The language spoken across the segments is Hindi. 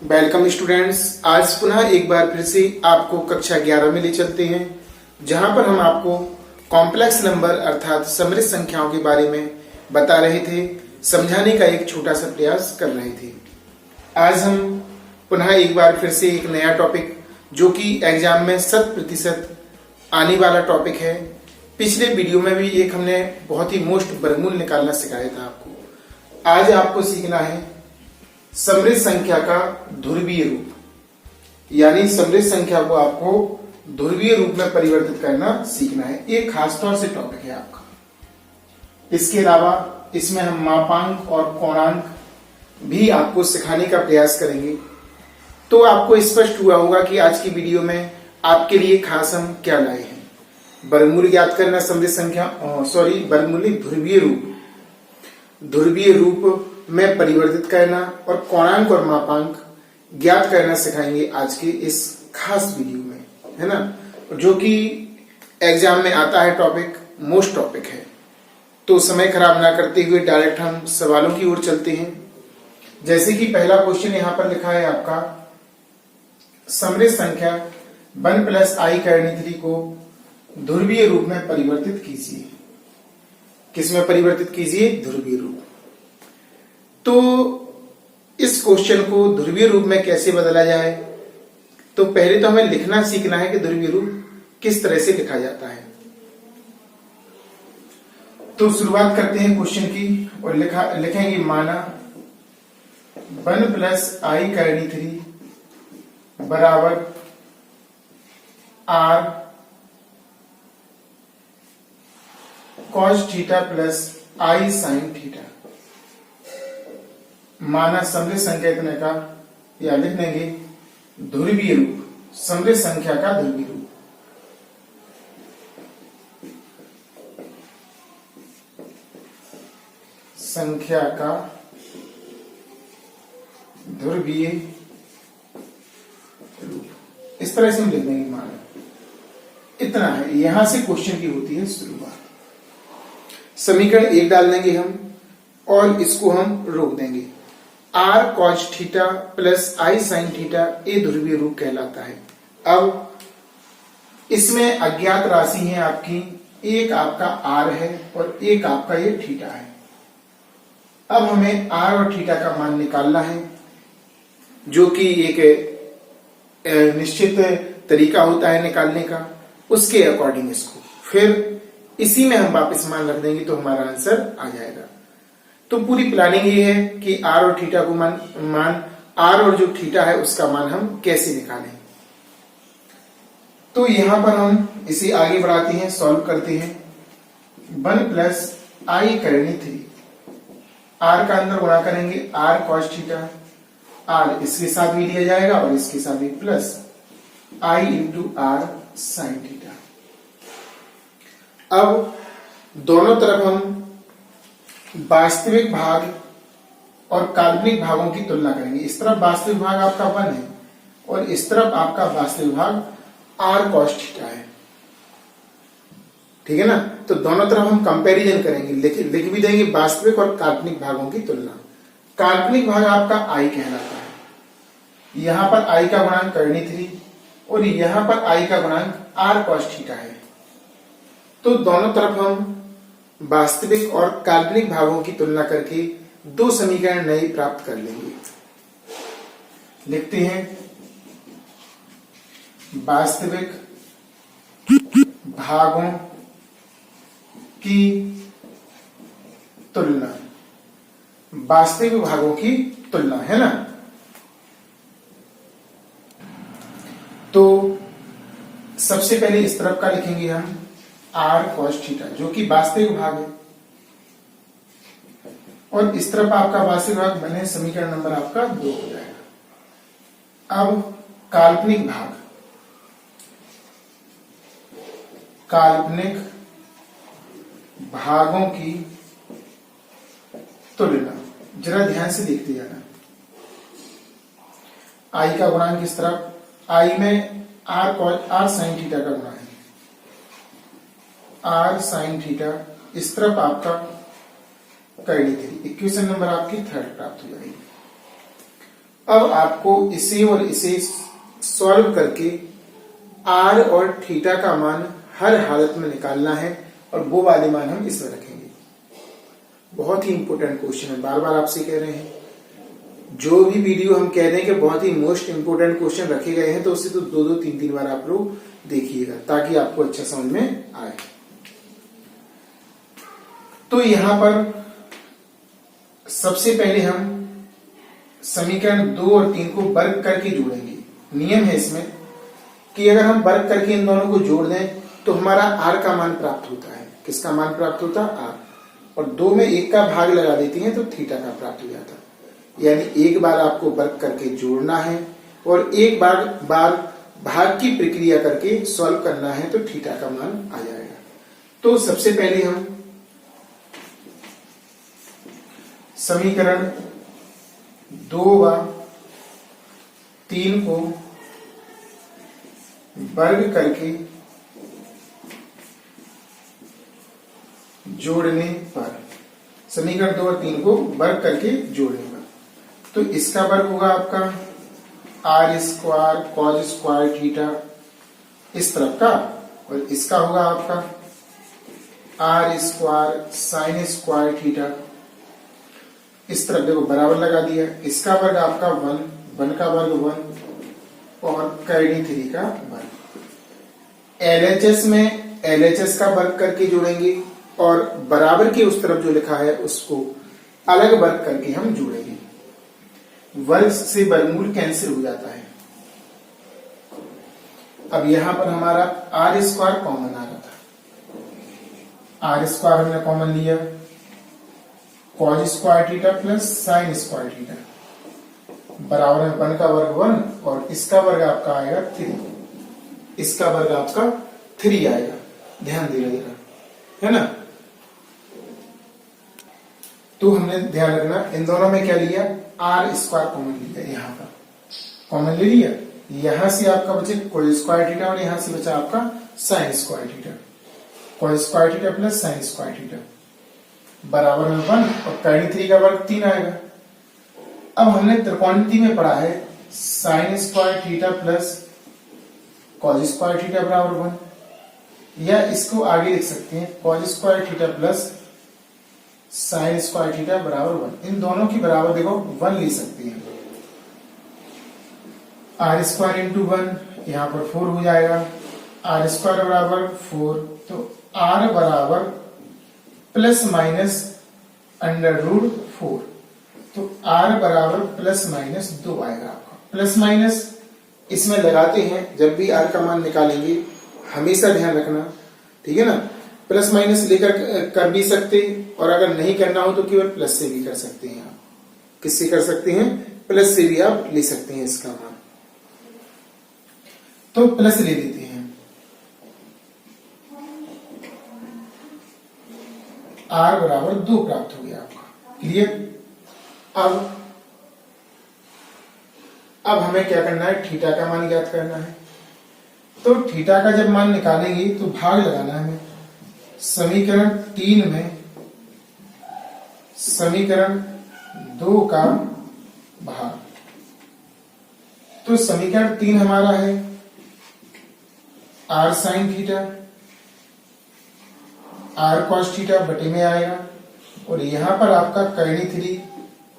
Welcome students. आज पुनः एक बार फिर से आपको कक्षा 11 में ले चलते हैं, जहां पर हम आपको कॉम्प्लेक्स नंबर अर्थात समृद्ध संख्याओं के बारे में बता रहे थे, समझाने का एक छोटा सा प्रयास कर रहे थे। आज हम पुनः एक बार फिर से एक नया टॉपिक जो कि एग्जाम में 100% आने वाला टॉपिक है। पिछले वीडियो में भी एक हमने बहुत ही मोस्ट बरमूल निकालना सिखाया था आपको। आज आपको सीखना है समृद्ध संख्या का ध्रुवीय रूप, यानी समृद्ध संख्या को आपको ध्रुवीय रूप में परिवर्तित करना सीखना है। एक खास तौर से टॉपिक है आपका। इसके अलावा इसमें हम मापांक और कोणांक भी आपको सिखाने का प्रयास करेंगे। तो आपको स्पष्ट हुआ होगा कि आज की वीडियो में आपके लिए खास हम क्या लाए हैं। वर्गमूल ज्ञात करना समृद्ध संख्या वर्गमूल ध्रुवीय रूप में परिवर्तित करना और कोणांक और मापांक ज्ञात करना सिखाएंगे आज के इस खास वीडियो में, है ना, जो कि एग्जाम में आता है टॉपिक, मोस्ट टॉपिक है। तो समय खराब ना करते हुए डायरेक्ट हम सवालों की ओर चलते हैं। जैसे कि पहला क्वेश्चन यहां पर लिखा है आपका, समृद्ध संख्या 1 + i करणी 3 को ध्रुवीय रूप में परिवर्तित कीजिए। किसमें परिवर्तित कीजिए? ध्रुवीय रूप। तो इस क्वेश्चन को ध्रुवीय रूप में कैसे बदला जाए, तो पहले तो हमें लिखना सीखना है कि ध्रुवीय रूप किस तरह से लिखा जाता है। तो शुरुआत करते हैं क्वेश्चन की और लिखेंगे माना 1 + i करणी 3 बराबर r cos theta plus i sin theta. माना समृद्ध संख्या इतने का, या लिख देंगे ध्रुवीय रूप, समृद्ध संख्या का ध्रुवीय रूप। संख्या का ध्रुवीय रूप इस तरह से हम लिख देंगे। माना इतना है, यहां से क्वेश्चन की होती है शुरुआत। समीकरण 1 डाल देंगे हम और इसको हम रोक देंगे। r cos theta plus i sin theta ये ध्रुवीय रूप कहलाता है। अब इसमें अज्ञात राशि है आपकी, एक आपका r है और एक आपका ये थीटा है। अब हमें r और थीटा का मान निकालना है, जो कि एक निश्चित तरीका होता है निकालने का। उसके अकॉर्डिंग इसको फिर इसी में हम वापस मान रख देंगे तो हमारा आंसर आ जाएगा। तो पूरी प्लानिंग ये है कि r और थीटा को मान r और जो थीटा है उसका मान हम कैसे निकालें। तो यहां पर हम इसे आगे बढ़ाते हैं, सॉल्व करते हैं। 1 + i करणी 3, r का अंदर गुणा करेंगे r cos थीटा, r इसके साथ भी लिया जाएगा और इसके साथ भी plus i × r sin theta. अब दोनों तरफ हम वास्तविक भाग और काल्पनिक भागों की तुलना करेंगे। इस तरफ वास्तविक भाग आपका 1 है और इस तरफ आपका वास्तविक भाग r cos थीटा है, ठीक है ना। तो दोनों तरफ हम कंपैरिजन करेंगे, लिख भी देंगे वास्तविक और काल्पनिक भागों की तुलना। काल्पनिक भाग आपका i कहलाता है। यहां पर i का गुणांक करणी 3 और यहां पर i का गुणांक r cos थीटा है। तो दोनों तरफ हम वास्तविक और काल्पनिक भागों की तुलना करके दो समीकरण नए प्राप्त कर लेंगे। लिखते हैं वास्तविक भागों की तुलना, वास्तविक भागों की तुलना, है ना। तो सबसे पहले इस तरफ का लिखेंगे हम r cos थीटा, जो कि वास्तविक भाग है, और इस तरफ आपका वास्तविक भाग बने, समीकरण नंबर आपका 2 हो जाएगा। अब काल्पनिक भाग, काल्पनिक भागों की तुलना जरा ध्यान से देखते जाना। i का गुणांक इस तरफ, i में r sin थीटा का गुणा है, r sin थीटा, इस तरफ आपका करणी 3। इक्वेशन नंबर आपकी 3 प्राप्त हो जाएगी। अब आपको इसे और इसे सॉल्व करके आर और थीटा का मान हर हालत में निकालना है और वो वाले मान हम इसमें रखेंगे। बहुत ही इंपॉर्टेंट क्वेश्चन है, बार बार आपसे कह रहे हैं। जो भी वीडियो हम कह रहे हैं कि बहुत ही मोस्ट इंपोर्टेंट क्वेश्चन रखे गए हैं, तो उसे तो 2-2 3-3 बार आप लोग देखिएगा ताकि आपको अच्छा समझ में आए। तो यहां पर सबसे पहले हम समीकरण 2 और 3 को वर्ग करके जोड़ेंगे। नियम है इसमें कि अगर हम वर्ग करके इन दोनों को जोड़ दें तो हमारा आर का मान प्राप्त होता है। किसका मान प्राप्त होता है? आर। और 2 में 1 का भाग लगा देती हैं तो थीटा का प्राप्त हो जाता है। यानी एक बार आपको वर्ग करके जोड़ना है और एक बार भाग की प्रक्रिया करके सॉल्व करना है तो थीटा का मान आ जाएगा। तो सबसे पहले हम समीकरण 2 व 3 को वर्ग करके जोड़ने पर, समीकरण 2 और 3 को वर्ग करके जोड़ने पर, तो इसका वर्ग होगा आपका R square cos square theta इस तरफ का, और इसका होगा आपका R square sine square theta इस तरफ। देखो बराबर लगा दिया। इसका वर्ग आपका 1 का वर्ग 1 और कैडी 3 का वर्ग। एलएचएस में एलएचएस का वर्ग करके जोड़ेंगे और बराबर के उस तरफ जो लिखा है उसको अलग वर्ग करके हम जोड़ेंगे। वर्ग से वर्गमूल कैंसिल हो जाता है। अब यहां पर हमारा आर स्क्वायर कॉमन आ रहा था। आर स्क्वायर हमने कॉमन लिया, cos square theta plus sine square theta बराबर है 1 का वर्ग 1 और इसका वर्ग आपका आएगा 3। इसका वर्ग आपका 3 आएगा। ध्यान देना जरा, है ना। तो हमने ध्यान रखना इन दोनों में क्या लिया, आर स्क्वायर कॉमन लिया। यहां पर कॉमन ले लिया, यहां से आपका बचे कॉस स्क्वायर थीटा और यहां से बचा आपका sign square theta. Cos square theta plus sine square theta बराबर में 1 और कैडी 3 का वर्ग 3 आएगा। अब हमने त्रिकोणमिति में पढ़ा है sign square theta plus cos square theta बराबर 1, या इसको आगे लिख सकते हैं cos square theta plus sine square theta बराबर 1। इन दोनों की बराबर देखो 1 ले सकते हैं। आर स्क्वायर इंटू 1 यहां पर 4 हो जाएगा। आर स्क्वायर बराबर 4, तो आर बराबर प्लस माइनस अंडर रूट 4, तो आर बराबर प्लस माइनस 2 आएगा आपका। प्लस माइनस इसमें लगाते हैं जब भी आर का मान निकालेंगे, हमेशा ध्यान रखना, ठीक है ना। प्लस माइनस लेकर कर भी सकते, और अगर नहीं करना हो तो केवल प्लस से भी कर सकते हैं आप। किससे कर सकते हैं? प्लस से भी आप ले सकते हैं इसका मान। तो प्लस ले लेते हैं, आर बराबर 2 प्राप्त हो गया आपका। क्लियर। अब हमें क्या करना है, थीटा का मान ज्ञात करना है। तो थीटा का जब मान निकालेंगे तो भाग लगाना है हमें। समीकरण 3 में समीकरण 2 का भाग, तो समीकरण 3 हमारा है R sine theta R cos theta बटे में आएगा, और यहां पर आपका कैडी 3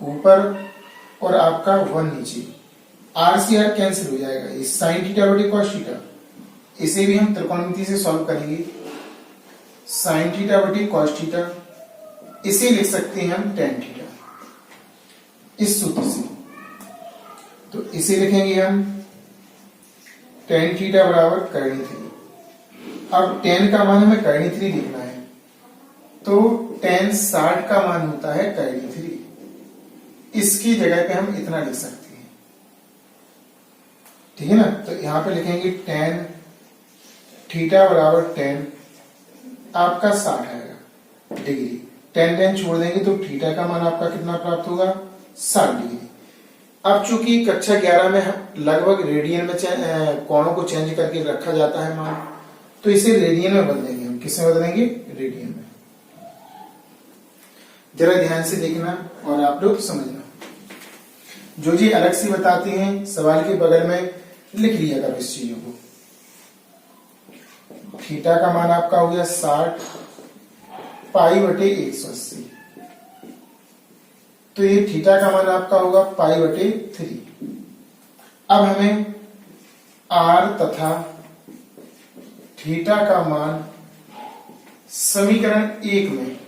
ऊपर और आपका 1 नीचे। आर से आर कैंसिल हो जाएगा, ये साइन थीटा बटे कॉस थीटा। इसे भी हम त्रिकोणमिति से सॉल्व करेंगे। साइन थीटा बटे कॉस थीटा, इसे लिख सकते हैं हम टेन थीटा इस सूत्र से। तो इसे लिखेंगे हम टेन थीटा बराबर कैडी 3। अब टेन का मान हमें कैडी 3 लिखना है, तो टेन 60 का मान होता है कैडी 3। इसकी जगह पे हम इतना लिख सकते हैं, ठीक है ना। तो यहां पे लिखेंगे टेन थीटा बराबर टेन, आपका 60 आएगा डिग्री। टेन टेन छोड़ देंगे तो थीटा का मान आपका कितना प्राप्त होगा, 60 डिग्री। अब चूंकि कक्षा 11 में लगभग रेडियन में कोणों को चेंज करके रखा जाता है मान, तो इसे रेडियन में बदलेंगे हम। किसमें बदलेंगे? रेडियन में। जरा ध्यान से देखना और आप लोग समझना। जो जी अलग से बताते हैं सवाल के बगल में लिख लिया करो इस चीजों को। थीटा का मान आपका हो गया 60 पाई बटे 180, तो ये थीटा का मान आपका होगा पाई बटे 3। अब हमें r तथा थीटा का मान समीकरण 1 में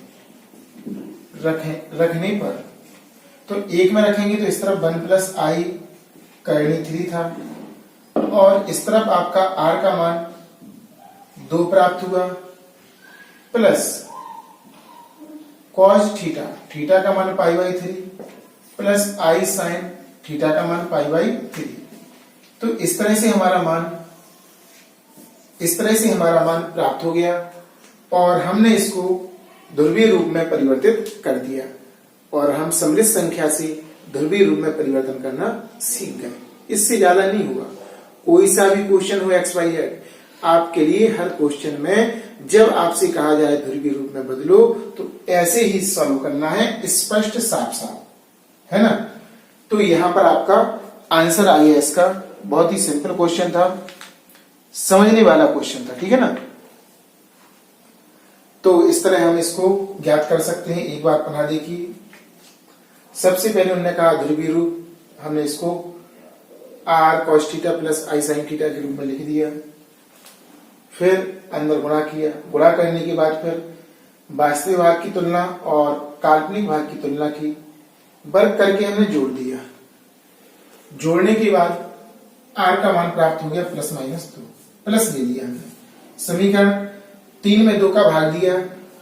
रखने पर, तो 1 में रखेंगे तो इस तरफ 1 प्लस आई करनी 3 था, और इस तरफ आपका r का मान 2 प्राप्त हुआ, प्लस कॉस थीटा, थीटा का मान pi by 3, plus I sine theta का मान पाई बाई 3। तो इस तरह से हमारा मान प्राप्त हो गया, और हमने इसको ध्रुवीय रूप में परिवर्तित कर दिया, और हम समृद्ध संख्या से ध्रुवीय रूप में परिवर्तन करना सीख गए। इससे ज्यादा नहीं हुआ। कोई सा भी क्वेश्चन हो एक्स वाई जेड, आपके लिए हर क्वेश्चन में जब आपसे कहा जाए ध्रुवीय रूप में बदलो तो ऐसे ही सॉल्व करना है, स्पष्ट साफ साफ, है ना। तो यहां पर आपका आंसर आ गया इसका। बहुत ही सिंपल क्वेश्चन था, समझने वाला क्वेश्चन था, ठीक है ना। तो इस तरह हम इसको ज्ञात कर सकते हैं। एक बार पुनः देखिए, सबसे पहले उन्होंने कहा ध्रुवीय रूप, हमने इसको r cos theta plus I sine theta के रूप में लिख दिया। फिर अंदर गुणा किया, गुणा करने के बाद फिर वास्तविक भाग की तुलना और काल्पनिक भाग की तुलना की, वर्ग करके हमने जोड़ दिया। जोड़ने के बाद r का मान प्राप्त हो गया प्लस माइनस 2, प्लस ले लिया हमने। समीकरण 3 में 2 का भाग दिया,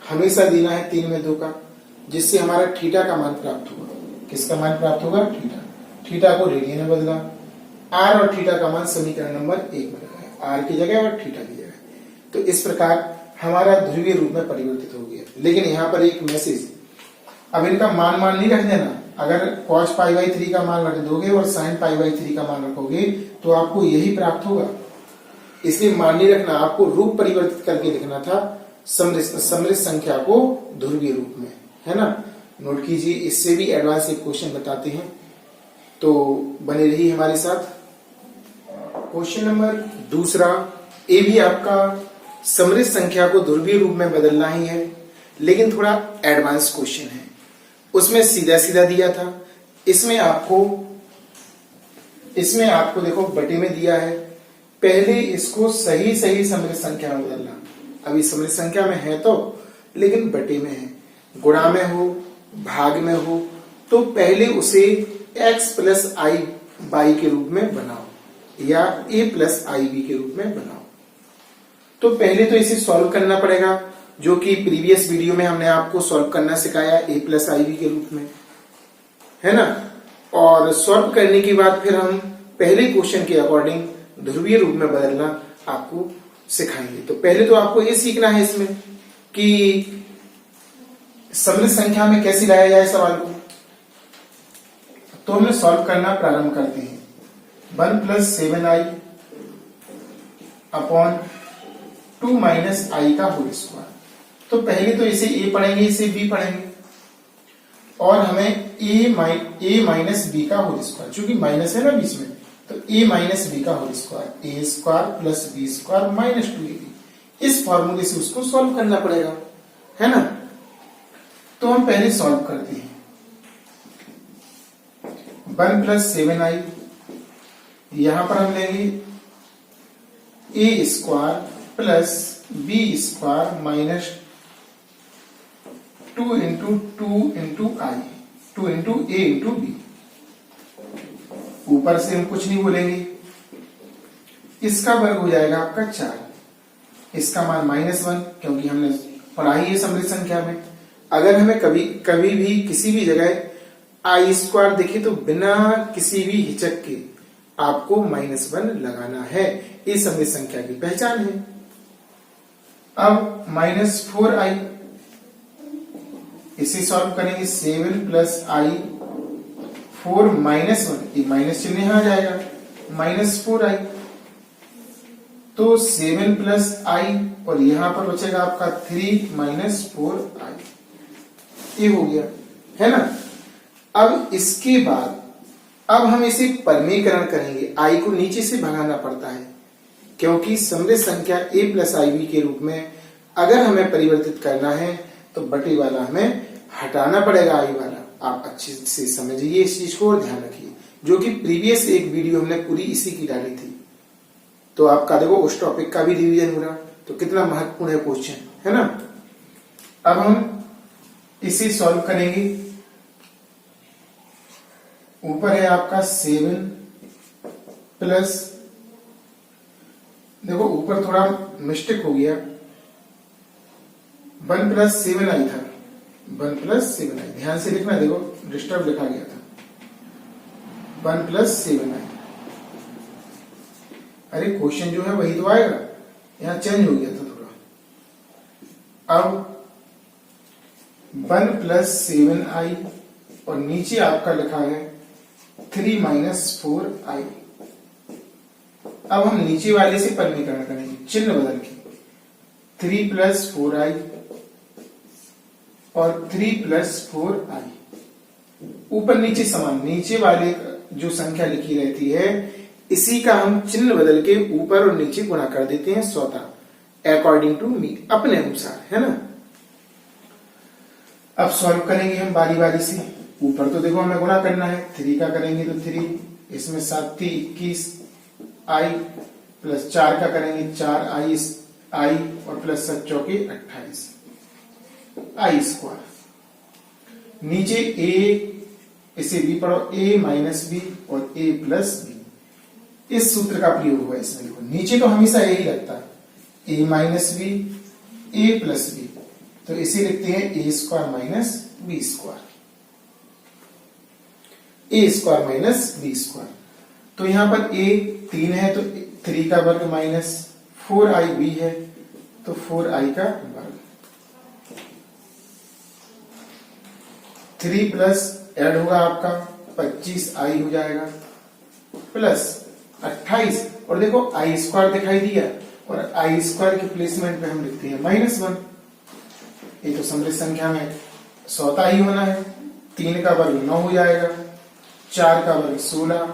हमेशा देना है 3 में 2 का, जिससे हमारा थीटा का मान प्राप्त होगा। किसका मान प्राप्त होगा? थीटा। थीटा को रेडियन में बदला, r और थीटा का मान समीकरण नंबर 1 में रखा है, r की जगह और थीटा की जगह। तो इस प्रकार हमारा ध्रुवीय रूप में परिवर्तित हो गया। लेकिन यहाँ पर एक मैसेज, अब इनका मान नहीं रख देना। अगर cos पाई बाई 3 का मान रख दोगे और sin पाई बाई 3 का मान रखोगे तो आपको यही प्राप्त होगा। इसलिए मान नहीं रखना, आपको रूप परिवर्तित करके लिखना था समृद्ध संख्या को ध्रुवीय रूप में, है ना। नोट कीजिए, इससे भी एडवांस एक क्वेश्चन बताते हैं, तो बने रहिए हमारे साथ। क्वेश्चन नंबर दूसरा, ये भी आपका समृद्ध संख्या को ध्रुवीय रूप में बदलना ही है, लेकिन थोड़ा एडवांस क्वेश्चन है। उसमें सीधा सीधा दिया था, इसमें आपको देखो बटे में दिया है। पहले इसको सही समृद्ध संख्या में बदलना। अभी समृद्ध संख्या में है तो, लेकिन बटे में है, गुणा में हो, भाग में हो, तो पहले उसे x प्लस आई बाई के रूप में बनाओ या a प्लस आई बी के रूप में बनाओ। तो पहले तो इसे सॉल्व करना पड़ेगा, जो कि प्रीवियस वीडियो में हमने आपको सॉल्व करना सिखाया a प्लस आई बी के रूप में, है ना। और सॉल्व करने के बाद फिर हम पहले क्वेश्चन के अकॉर्डिंग ध्रुवीय रूप में बदलना आपको सिखाएंगे। तो पहले तो आपको ये सीखना है इसमें कि समृद्ध संख्या में कैसे लाया जाए सवाल को। तो हमें सॉल्व करना प्रारंभ करते हैं। 1 प्लस 7i अपॉन 2 माइनस आई का होल स्क्वायर। तो पहले तो इसे a पढ़ेंगे, इसे b पढ़ेंगे, और हमें a माइनस बी का होल स्क्वायर, चूंकि माइनस है ना बीच में, तो a माइनस बी का whole square, a square plus B square minus 2ab। इस फॉर्मूले से उसको सॉल्व करना पड़ेगा, है ना। तो हम पहले सॉल्व करते हैं। 1 प्लस 7i, यहां पर हम लेंगे a square plus B square minus 2 into I, 2 into A into B. ऊपर से हम कुछ नहीं बोलेंगे, इसका वर्ग हो जाएगा आपका 4। इसका मान -1, क्योंकि हमने पढ़ा ही है समृद्ध संख्या में। अगर हमें कभी भी किसी भी जगह आई स्क्वायर दिखे तो बिना किसी भी हिचक के आपको -1 लगाना है, ये समृद्ध संख्या की पहचान है। अब -4i, इसे सॉल्व करेंगे। 7 प्लस आई 4 माइनस 1, ये माइनस चिन्ह यहां आ जाएगा, -4i। तो 7 प्लस आई और यहां पर बचेगा आपका 3 माइनस 4i, ये हो गया, है ना। अब इसके बाद अब हम इसे परमीकरण करेंगे, i को नीचे से भगाना पड़ता है क्योंकि समृद्ध संख्या a प्लस ib के रूप में अगर हमें परिवर्तित करना है तो बटे वाला हमें हटाना पड़ेगा i वाला। आप अच्छे से समझिए इस चीज को और ध्यान रखिए, जो कि प्रीवियस एक वीडियो हमने पूरी इसी की डाली थी, तो आपका देखो उस टॉपिक का भी रिवीजन हो रहा। तो कितना महत्वपूर्ण है क्वेश्चन, है ना। अब हम इसे सॉल्व करेंगे। ऊपर है आपका 7 प्लस, देखो ऊपर थोड़ा मिस्टेक हो गया, 1 प्लस 7i था, 1 प्लस 7i, ध्यान से लिखना, देखो डिस्टर्ब लिखा गया था, 1 प्लस 7i। अरे क्वेश्चन जो है वही तो आएगा, यहां चेंज हो गया था थोड़ा। अब 1 प्लस 7i और नीचे आपका लिखा है 3 माइनस 4i। अब हम नीचे वाले से परमीकरण करेंगे, चिन्ह बदल के, 3 प्लस 4i और 3 प्लस 4i, ऊपर नीचे समान, नीचे वाले जो संख्या लिखी रहती है इसी का हम चिन्ह बदल के ऊपर और नीचे गुणा कर देते हैं स्वतः, अकॉर्डिंग टू मी, अपने अनुसार, है ना। अब सॉल्व करेंगे हम बारी बारी से। ऊपर तो देखो हमें गुणा करना है, 3 का करेंगे तो 3, इसमें 7 थी 21 i प्लस 4 का करेंगे 4 i और प्लस 7 चौके 28 i स्क्वायर। नीचे a, इसे b पढ़ो, a माइनस b और a प्लस b, इस सूत्र का प्रयोग हुआ इसमें। देखो नीचे तो हमेशा यही लगता है, a minus b a plus b, तो इसे लिखते हैं a square minus b square, a square minus b square. तो यहां पर a 3 है तो 3 का वर्ग माइनस 4ib है तो 4i का वर्ग, 3 प्लस ऐड होगा आपका 25i हो जाएगा प्लस 28, और देखो i स्क्वायर दिखाई दिया और i स्क्वायर के प्लेसमेंट पे हम लिखते हैं -1। ये तो समृद्ध संख्या में स्वतः ही होना है। 3 का वर्ग 9 हो जाएगा, 4 का वर्ग 16,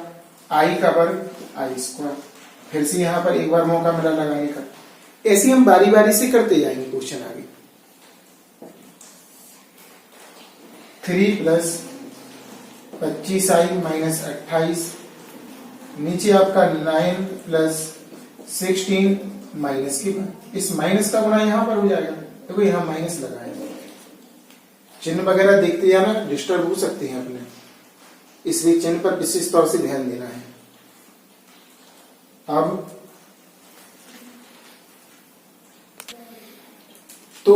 i का वर्ग i स्क्वायर। फिर से यहां पर एक बार मौका मिला लगाने का, ऐसे हम बारी बारी से करते जाएंगे क्वेश्चन आगे। 3 प्लस 25i माइनस 28, नीचे आपका 9 प्लस 16 माइनस के बाद, इस माइनस का गुणा यहां पर हो जाएगा, देखो यहां माइनस लगा है, चिन्ह वगैरह देखते जाना, डिस्टर्ब हो सकते हैं अपने, इसलिए चिन्ह पर विशेष तौर से ध्यान देना है। अब तो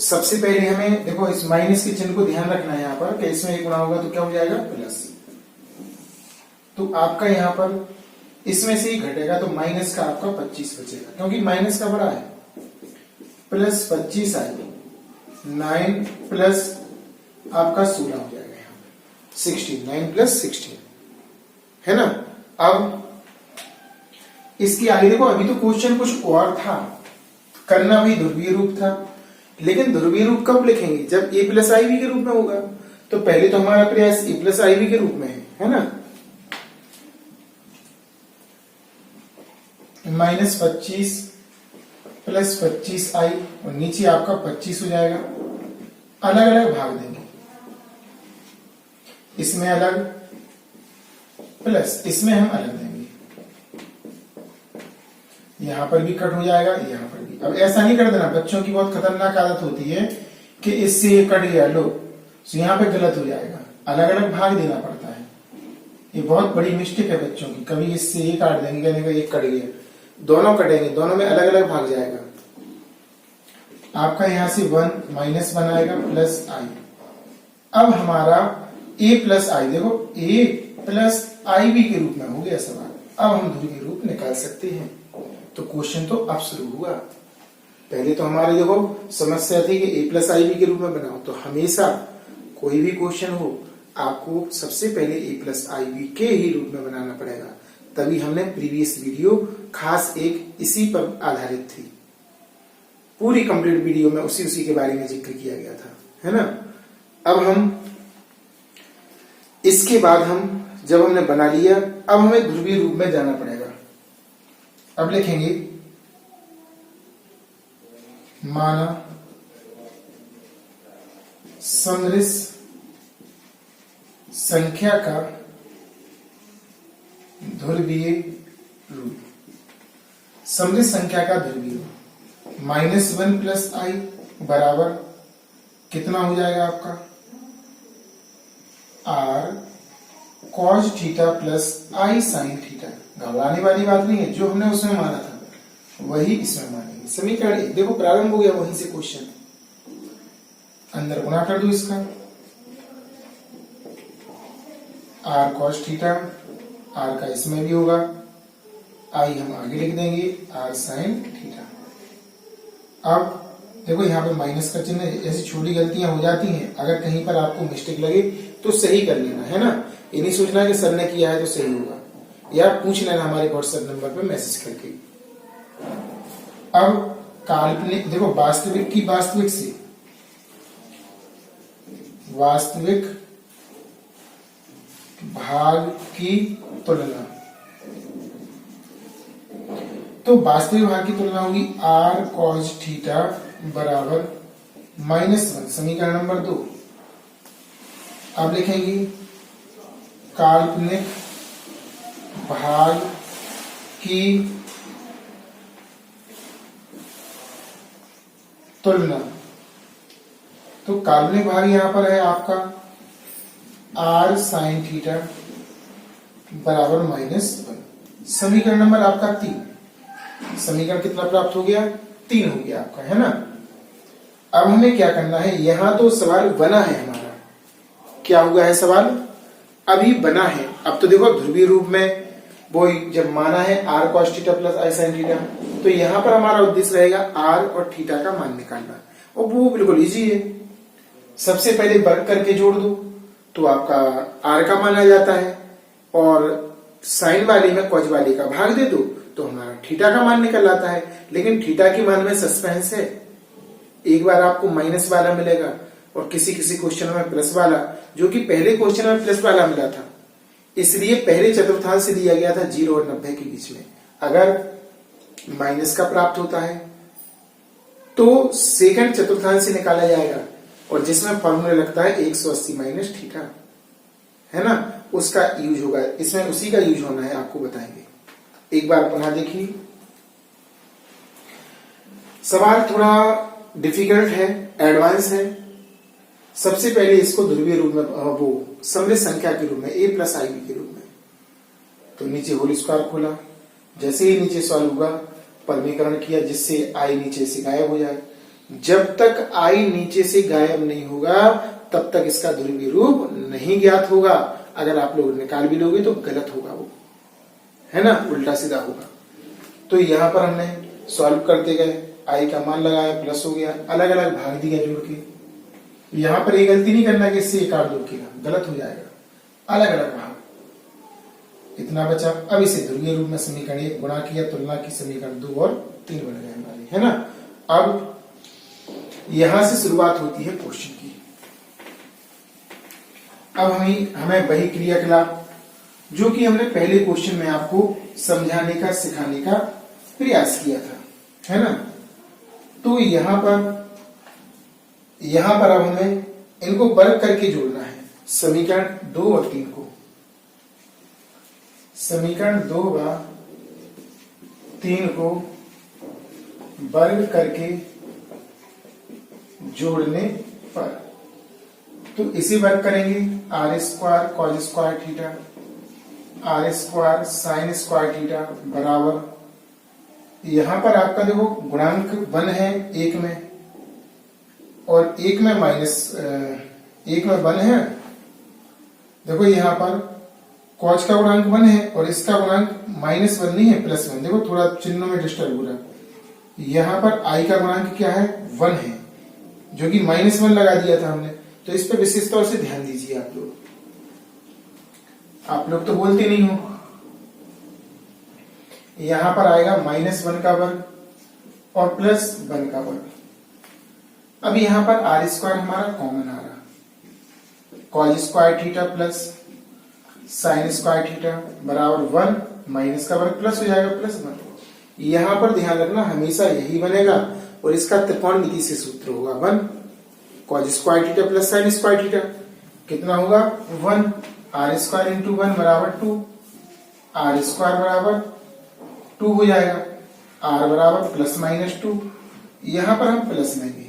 सबसे पहले हमें देखो इस माइनस के चिन्ह को ध्यान रखना है, यहां पर कि इसमें एक गुणा होगा तो क्या हो जाएगा प्लस, तो आपका यहां पर इसमें से ही घटेगा तो माइनस का आपका 25 बचेगा क्योंकि माइनस का बड़ा है, प्लस 25 आएगा, 9 प्लस आपका 16 हो जाएगा यहां पर 16, 9 प्लस 16, है ना। अब इसकी आगे देखो, अभी तो क्वेश्चन कुछ और था, करना भी ध्रुवीय रूप था, लेकिन ध्रुवीय रूप कब लिखेंगे जब a प्लस आई बी के रूप में होगा। तो पहले तो हमारा प्रयास a प्लस आई बी के रूप में है ना। -25 प्लस 25i और नीचे आपका 25 हो जाएगा, अलग अलग भाग देंगे, इसमें अलग प्लस इसमें हम अलग देंगे, यहां पर भी कट हो जाएगा, यहां पर भी। अब ऐसा नहीं कर देना, बच्चों की बहुत खतरनाक आदत होती है कि इससे ये कट गया लो, तो यहां पे गलत हो जाएगा, अलग अलग भाग देना पड़ता है, ये बहुत बड़ी मिस्टेक है बच्चों की। कभी इससे ये काट देंगे, कहने का ये कट गया, दोनों कटेंगे, दोनों में अलग अलग भाग जाएगा। आपका यहां से 1 माइनस 1 आएगा प्लस आई। अब हमारा a प्लस आई, देखो a प्लस आई बी के रूप में हो गया सवाल, अब हम ध्रुवीय रूप निकाल सकते हैं। तो क्वेश्चन तो अब शुरू हुआ। पहले तो हमारे देखो समस्या थी कि a प्लस आई बी के रूप में बनाओ, तो हमेशा कोई भी क्वेश्चन हो आपको सबसे पहले a प्लस आई बी के ही रूप में बनाना पड़ेगा, तभी हमने प्रीवियस वीडियो खास एक इसी पर आधारित थी, पूरी कंप्लीट वीडियो में उसी के बारे में जिक्र किया गया था, है ना। अब हम इसके बाद हम जब हमने बना लिया, अब हमें ध्रुवीय रूप में जाना पड़ेगा। अब लिखेंगे माना समरस संख्या का ध्रुवीय रूप। समरस संख्या का ध्रुवीय रूप -1 प्लस आई बराबर कितना हो जाएगा आपका r cos theta plus I sine theta. घबराने वाली बात नहीं है, जो हमने उसमें माना था वही इसमें मानेंगे। समीकरण 1 देखो प्रारंभ हो गया वहीं से क्वेश्चन। अंदर गुणा कर दो इसका, r cos थीटा, r का इसमें भी होगा, आई हम आगे लिख देंगे r साइन थीटा। अब देखो यहाँ पे माइनस का चिन्ह, ऐसी छोटी गलतियां हो जाती हैं, अगर कहीं पर आपको मिस्टेक लगे तो सही कर लेना है ना। ये नहीं सोचना कि सर ने किया है तो सही होगा, या पूछ लेना हमारे व्हाट्सएप नंबर पे मैसेज करके। अब काल्पनिक देखो, वास्तविक की वास्तविक से वास्तविक भाग की तुलना, तो वास्तविक भाग की तुलना होगी r cos थीटा बराबर -1, समीकरण नंबर 2। अब लिखेंगे काल्पनिक भाग की तुलना, तो काल्पनिक भाग यहां पर है आपका r sin थीटा बराबर -1। समीकरण नंबर आपका 3। समीकरण कितना प्राप्त हो गया? 3 हो गया आपका, है ना। अब हमें क्या करना है, यहां तो सवाल बना है हमारा, क्या हुआ है सवाल अभी बना है। अब तो देखो ध्रुवीय रूप में वो जब माना है r cos theta plus I sine theta, तो यहां पर हमारा उद्देश्य रहेगा r और थीटा का मान निकालना, और वो बिल्कुल इजी है। सबसे पहले वर्ग करके जोड़ दो तो आपका r का मान आ जाता है, और साइन वाली में cos वाली का भाग दे दो तो हमारा थीटा का मान निकल आता है। लेकिन थीटा की मान में सस्पेंस है, एक बार आपको माइनस वाला मिलेगा और किसी किसी क्वेश्चन में प्लस वाला, जो कि पहले क्वेश्चन में प्लस वाला मिला था, इसलिए पहले चतुर्थांश से दिया गया था 0 और 90 के बीच में। अगर माइनस का प्राप्त होता है तो सेकंड चतुर्थांश से निकाला जाएगा, और जिसमें फॉर्मूला लगता है 180 माइनस थीटा, है ना, उसका यूज होगा इसमें, उसी का यूज होना है, आपको बताएंगे। एक बार पुनः देखिए, सवाल थोड़ा डिफिकल्ट है, एडवांस है। सबसे पहले इसको ध्रुवीय रूप में, वो समरस संख्या के रूप में, a प्लस आई के रूप में, तो नीचे होल स्क्वायर खोला, जैसे ही नीचे सॉल्व होगा परमीकरण किया जिससे आई नीचे से गायब हो जाए। जब तक आई नीचे से गायब नहीं होगा तब तक इसका ध्रुवीय रूप नहीं ज्ञात होगा। अगर आप लोग निकाल भी लोगे तो गलत होगा वो, है ना, उल्टा सीधा होगा। तो यहां पर हमने सॉल्व करते गए, आई का मान लगाया, प्लस हो गया, अलग अलग भाग दिया जोड़ के। यहां पर ये गलती नहीं करना कि इससे एक आठ दो किया, गलत हो जाएगा। अलग अलग भाग, इतना बचा। अब इसे ध्रुवीय रूप में समीकरण 1 गुणा किया, तुलना की, समीकरण 2 और 3 बन गए हमारे, है ना। अब यहां से शुरुआत होती है क्वेश्चन की। अब हमें वही क्रियाकलाप जो कि हमने पहले क्वेश्चन में आपको समझाने का, सिखाने का प्रयास किया था, है ना। तो यहां पर अब हमें इनको वर्ग करके जोड़ना है, समीकरण 2 और 3 को। समीकरण 2 व 3 को वर्ग करके जोड़ने पर, तो इसे वर्ग करेंगे, R square cos square theta, R square sine square theta बराबर, यहां पर आपका देखो गुणांक 1 है एक में, और एक में एक में 1 है। देखो यहां पर कॉस का गुणांक 1 है और इसका गुणांक -1 नहीं है, +1। देखो थोड़ा चिन्हों में डिस्टर्ब हो रहा है। यहां पर आई का गुणांक क्या है? 1 है, जो कि -1 लगा दिया था हमने। तो इस पर विशेष तौर से ध्यान दीजिए आप लोग। आप लोग तो बोलते नहीं हो। यहां पर आएगा -1 का वर्ग और +1 का वर्ग। अब यहां पर आर स्क्वायर हमारा कॉमन आ रहा, cos square theta plus sine square theta बराबर 1 माइनस का वर्ग प्लस हो जाएगा +1। यहां पर ध्यान रखना हमेशा यही बनेगा और इसका त्रिकोणमिति से सूत्र होगा 1 cos square theta plus sine square theta कितना होगा 1 r स्क्वायर इंटू 1 बराबर 2 r स्क्वायर बराबर 2 हो जाएगा r बराबर ±2। यहां पर हम प्लस लेंगे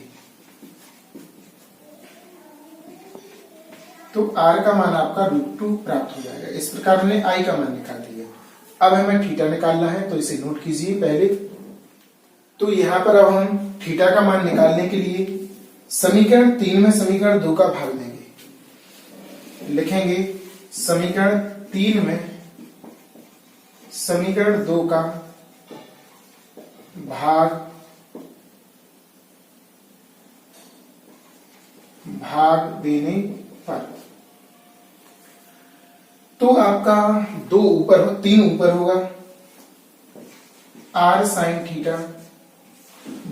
तो r का मान आपका √2 प्राप्त हो जाएगा। इस प्रकार हमने i का मान निकाल दिया। अब हमें थीटा निकालना है तो इसे नोट कीजिए पहले। तो यहां पर अब हम थीटा का मान निकालने के लिए समीकरण 3 में समीकरण 2 का भाग देंगे। लिखेंगे समीकरण 3 में समीकरण 2 का भाग देने पर तो आपका 3 ऊपर होगा r साइन थीटा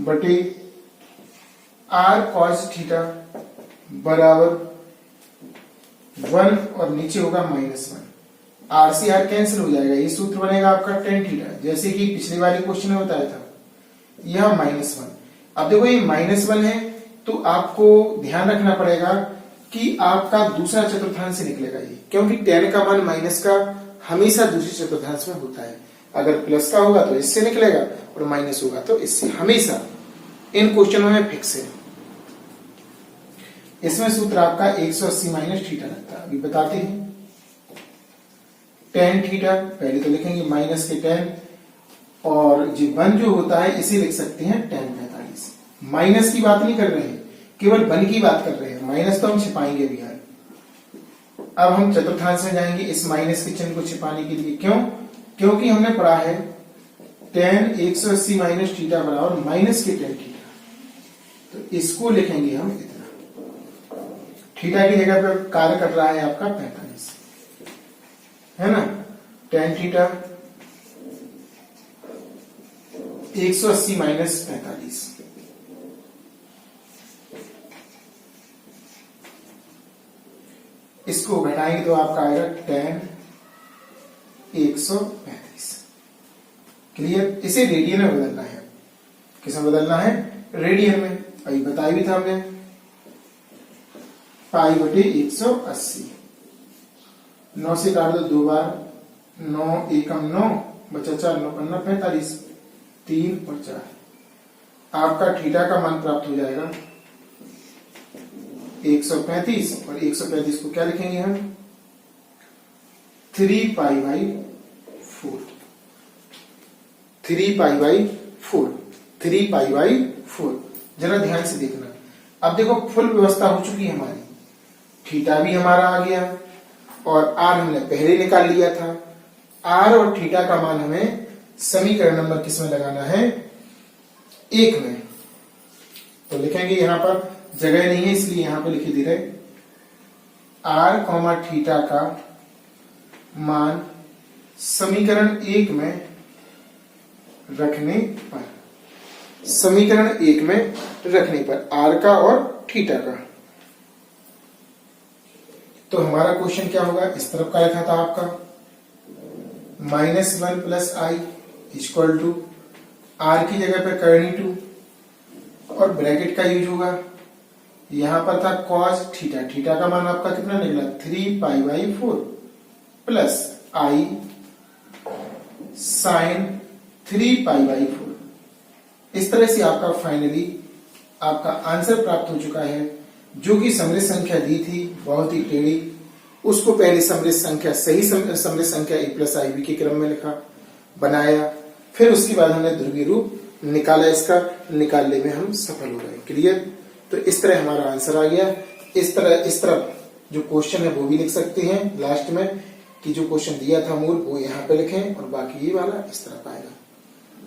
बटे r कॉस थीटा बराबर 1 और नीचे होगा -1। r से r कैंसिल हो जाएगा। ये सूत्र बनेगा आपका tan थीटा, जैसे कि पिछले वाले क्वेश्चन में बताया था। यह -1। अब देखो ये -1 है तो आपको ध्यान रखना पड़ेगा कि आपका दूसरा चतुर्थांश निकलेगा ये, क्योंकि tan का मान माइनस का हमेशा दूसरे चतुर्थांश में होता है। अगर प्लस का होगा तो इससे निकलेगा और माइनस होगा तो इससे, हमेशा इन क्वेश्चनों में फिक्स है। इसमें सूत्र आपका 180 माइनस थीटा लगता है। अभी बताते हैं tan थीटा पहले तो लिखेंगे माइनस के tan और जो 1 जो होता है इसे लिख सकते हैं tan 45। माइनस की बात नहीं कर रहे हैं, केवल 1 की बात कर रहे हैं। माइनस तो हम छिपाएंगे भी यार। अब हम चतुर्थांश में जाएंगे इस माइनस के चिन्ह को छिपाने के लिए। क्यों? क्योंकि हमने पढ़ा है tan 180 माइनस थीटा बराबर माइनस के tan थीटा, तो इसको लिखेंगे हम इतना। थीटा की जगह पर कार्य कर रहा है आपका 45, है ना। tan theta 180 minus 45। इसको घटाएंगे तो आपका आएगा tan 135। क्लियर? इसे रेडियन में बदलना है। किसमें बदलना है? रेडियन में। अभी बताया भी था हमने पाई बटे 180। 9 से काट दो 2 बार, 9 एकम 9 बचा 4, 9 पन्ना 45, 3 और 4। आपका थीटा का मान प्राप्त हो जाएगा 135 और 135 को क्या लिखेंगे हम 3 pi by 4। 3 pi by 4, 3 pi by 4। जरा ध्यान से देखना। अब देखो फुल व्यवस्था हो चुकी है हमारी। थीटा भी हमारा आ गया और आर हमने पहले निकाल लिया था। आर और थीटा का मान हमें समीकरण नंबर किस में लगाना है? 1 में। तो लिखेंगे यहां पर जगह नहीं है इसलिए यहां पे लिखे दे रहे r, थीटा का मान समीकरण 1 में रखने पर, समीकरण 1 में रखने पर r का और थीटा का। तो हमारा क्वेश्चन क्या होगा? इस तरफ का लिखा था आपका -1 plus i equal to r की जगह पर करनी 2 और ब्रैकेट का यूज होगा। यहां पर था cos थीटा, थीटा का मान आपका कितना निकला 3 pi by 4 plus i sine 3 pi by 4। इस तरह से आपका फाइनली आपका आंसर प्राप्त हो चुका है, जो कि समृद्ध संख्या दी थी बहुत ही टेढ़ी। उसको पहले समृद्ध संख्या, सही समृद्ध संख्या a प्लस ib के क्रम में लिखा, बनाया, फिर उसके बाद हमने ध्रुवीय रूप निकाला। इसका निकालने में हम सफल हो गए। क्लियर? तो इस तरह हमारा आंसर आ गया। इस तरह जो क्वेश्चन है वो भी लिख सकते हैं लास्ट में, कि जो क्वेश्चन दिया था मूल वो यहाँ पे लिखें और बाकी ये वाला इस तरह आएगा।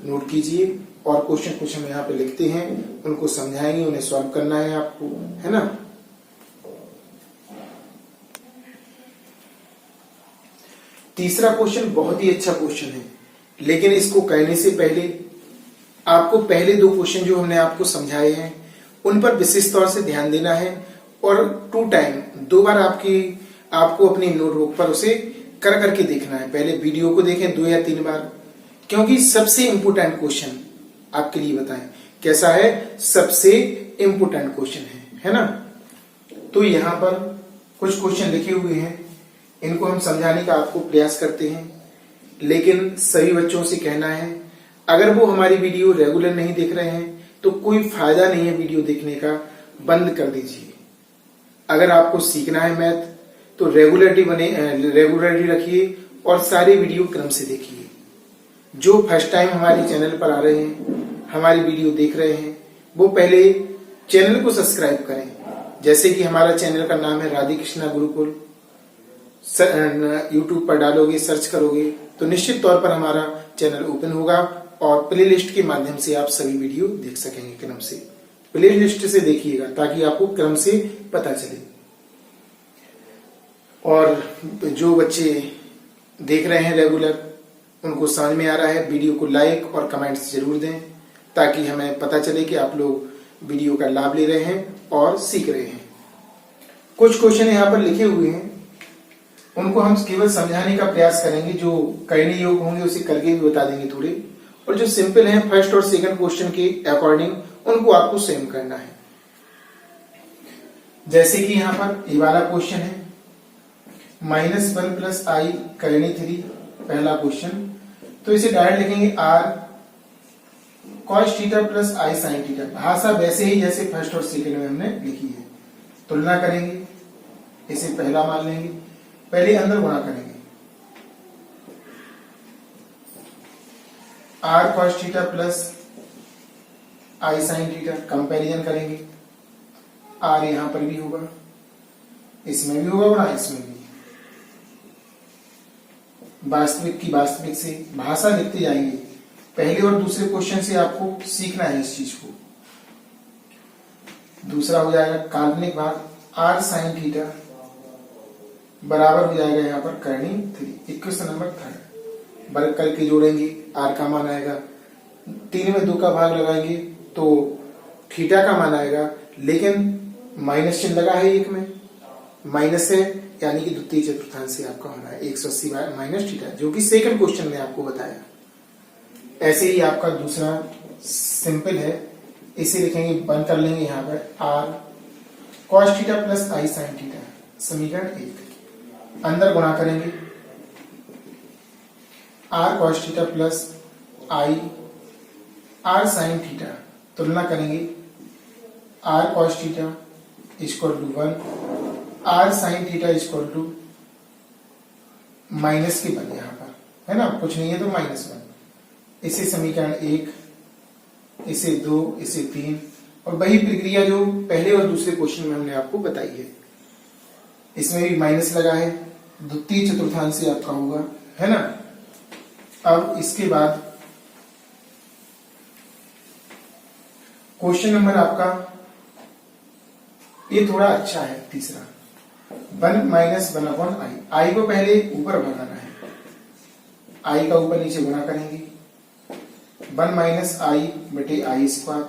नोट कीजिए और क्वेश्चन कुछ हम यहाँ पे लिखते हैं, उनको समझाएंगे, उन्हें सॉल्व करना है आपको, है ना। तीसरा क्वेश्चन बहुत ही अच्छा क्वेश्चन है, लेकिन इसको कहने से पहले आपको पहले 2 क्वेश्चन जो हमने आपको समझाए हैं उन पर विशेष तौर से ध्यान देना है और 2 टाइम 2 बार आपको अपनी नोटबुक पर उसे कर करके देखना है। पहले वीडियो को देखें 2 या 3 बार, क्योंकि सबसे इंपोर्टेंट क्वेश्चन आपके लिए बताएं कैसा है, सबसे इंपोर्टेंट क्वेश्चन है ना। तो यहाँ पर कुछ क्वेश्चन लिखे हुए हैं, इनको हम समझाने का आपको प्रयास करते हैं, लेकिन सभी बच्चों से कहना है अगर वो हमारी वीडियो रेगुलर नहीं देख रहे हैं तो कोई फायदा नहीं है वीडियो देखने का, बंद कर दीजिए। अगर आपको सीखना है मैथ तो रेगुलरिटी रखिए और सारी वीडियो क्रम से देखिए। जो फर्स्ट टाइम हमारे चैनल पर आ रहे हैं, हमारी वीडियो देख रहे हैं, वो पहले चैनल को सब्सक्राइब करें। जैसे कि हमारा चैनल का नाम है राधे कृष्णा गुरुकुल, यूट्यूब पर डालोगे, सर्च करोगे तो निश्चित तौर पर हमारा चैनल ओपन होगा और प्लेलिस्ट के माध्यम से आप सभी वीडियो देख सकेंगे। क्रम से प्लेलिस्ट से देखिएगा ताकि आपको क्रम से पता चले। और जो बच्चे देख रहे हैं रेगुलर, उनको समझ में आ रहा है, वीडियो को लाइक और कमेंट्स जरूर दें ताकि हमें पता चले कि आप लोग वीडियो का लाभ ले रहे हैं और सीख रहे हैं। कुछ क्वेश्चन यहाँ पर लिखे हुए हैं, उनको हम केवल समझाने का प्रयास करेंगे। जो करने योग्य होंगे उसे करके भी बता देंगे थोड़े, और जो सिंपल हैं फर्स्ट और सेकंड क्वेश्चन के अकॉर्डिंग उनको आपको सेम करना है। जैसे कि यहाँ पर ये वाला क्वेश्चन है, -1 + i करनी 3, पहला क्वेश्चन। तो इसे डायरेक्ट लिखेंगे r cos theta + i sin theta. भाषा वैसे ही जैसे फर्स्ट और सेकंड में हमने लिखी है। तुलना करेंगे, इसे पहला मान लेंगे, पहले अंदर गुणा करेंगे, r cos theta + i sin theta. Comparison करेंगे, r यहां पर भी होगा, इसमें भी होगा गुणा, इसमें भी। वास्तविक की वास्तविक से भाषा लिखते जाएंगे। पहले और दूसरे क्वेश्चन से आपको सीखना है इस चीज को। दूसरा हो जाएगा काल्पनिक भाग, r sin थीटा बराबर हो जाएगा यहाँ पर करनी 3। इक्वेशन नंबर 3 वर्ग करके जोड़ेंगे, r का मान आएगा, 3 में 2 का भाग लगाएंगे तो थीटा का मान आएगा, लेकिन माइनस चिन्ह लगा है, एक में माइनस है, यानी कि द्वितीय चतुर्थांश से आपका होना है 180 माइनस थीटा, जो कि सेकंड क्वेश्चन में आपको बताया। ऐसे ही आपका दूसरा सिंपल है, इसे लिखेंगे, बंद कर लेंगे यहाँ पर r cos theta + i sin theta, समीकरण 1। अंदर गुणा करेंगे, r cos theta + i r sin theta. तुलना करेंगे, r cos theta = 1, r sin theta = minus के 1 यहाँ पर, है ना, कुछ नहीं है तो -1। इसे समीकरण 1, इसे 2, इसे 3, और वही प्रक्रिया जो पहले और दूसरे क्वेश्चन में हमने आपको बताई है। इसमें भी माइनस लगा है, द्वितीय चतुर्थांश से आपका होगा, है ना। अब इसके बाद क्वेश्चन नंबर आपका ये थोड़ा अच्छा है, तीसरा 1 - 1/i। i को पहले ऊपर भगाना है, i का ऊपर नीचे गुणा करेंगे, 1 - i/i²।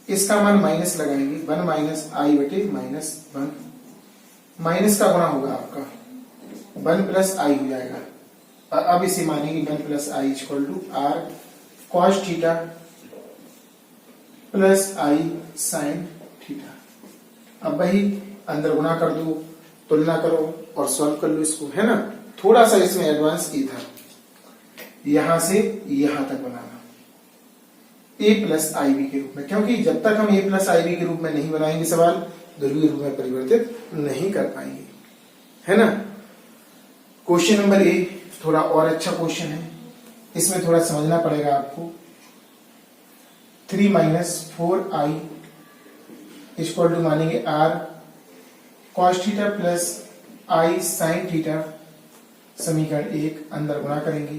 इसका मान माइनस लगाएंगे, 1 - i/-1। माइनस का गुणा होगा आपका 1 + i हो जाएगा। अब इसे मानेंगे 1 + i = r cos theta + i sin theta. अब वही अंदर गुणा कर दो, तुलना करो और सॉल्व कर लो इसको, है ना। थोड़ा सा इसमें एडवांस ये था, यहां से यहां तक बनाना a + ib के रूप में, क्योंकि जब तक हम a + ib के रूप में नहीं बनाएंगे सवाल, ध्रुवीय रूप में परिवर्तित नहीं कर पाएंगे, है ना। क्वेश्चन नंबर ए थोड़ा और अच्छा क्वेश्चन है, इसमें थोड़ा समझना पड़ेगा आपको। 3 - 4i = मानेंगे r cos theta + i sin theta, समीकरण 1। अंदर गुणा करेंगे,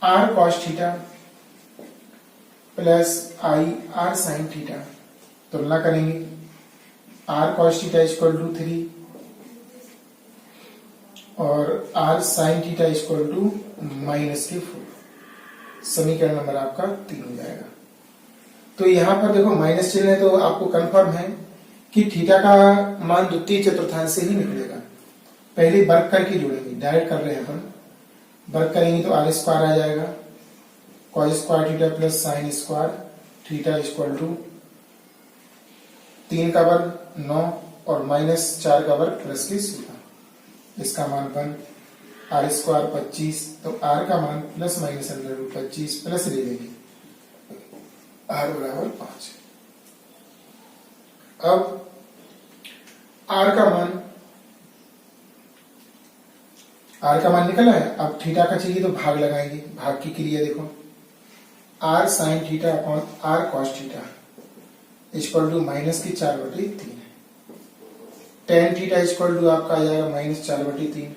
r cos theta + i r sin theta. तुलना करेंगे, r cos थीटा = 3 और r sin थीटा = -4। समीकरण नंबर आपका 3 हो जाएगा। तो यहां पर देखो माइनस चिन्ह है, तो आपको कंफर्म है कि थीटा का मान द्वितीय चतुर्थांश से ही निकलेगा। पहले वर्ग करके जोड़ेंगे, डायरेक्ट कर रहे हैं अपन। वर्ग करेंगे तो आर स्क्वायर आ जाएगा, cos square theta plus sine square theta equal to 3 का वर्ग 9 और माइनस 4 का वर्ग प्लस के 16। इसका मान 1, आर स्क्वायर 25, तो आर का मान plus minus under root 25 plus ले लेंगे आर बराबर 5। अब आर का मान निकला है। अब थीटा का चाहिए तो भाग लगाएंगे, भाग की क्रिया देखो, R sine theta upon R cos theta equal to minus की 4/3 है। टेन थीटा इक्वल टू आपका आ जाएगा माइनस 4/3।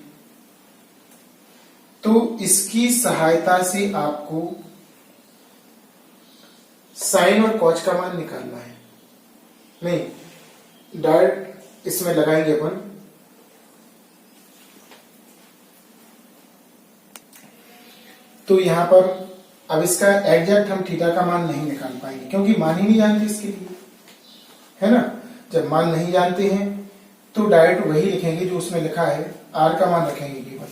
तो इसकी सहायता से आपको साइन और कॉस का मान निकालना है। नहीं, डायरेक्ट इसमें लगाएंगे अपन। तो यहां पर अब इसका एग्जैक्ट हम थीटा का मान नहीं निकाल पाएंगे क्योंकि मान ही नहीं जानते इसके लिए, है ना। जब मान नहीं जानते हैं तो डायरेक्ट वही लिखेंगे जो उसमें लिखा है, आर का मान रखेंगे केवल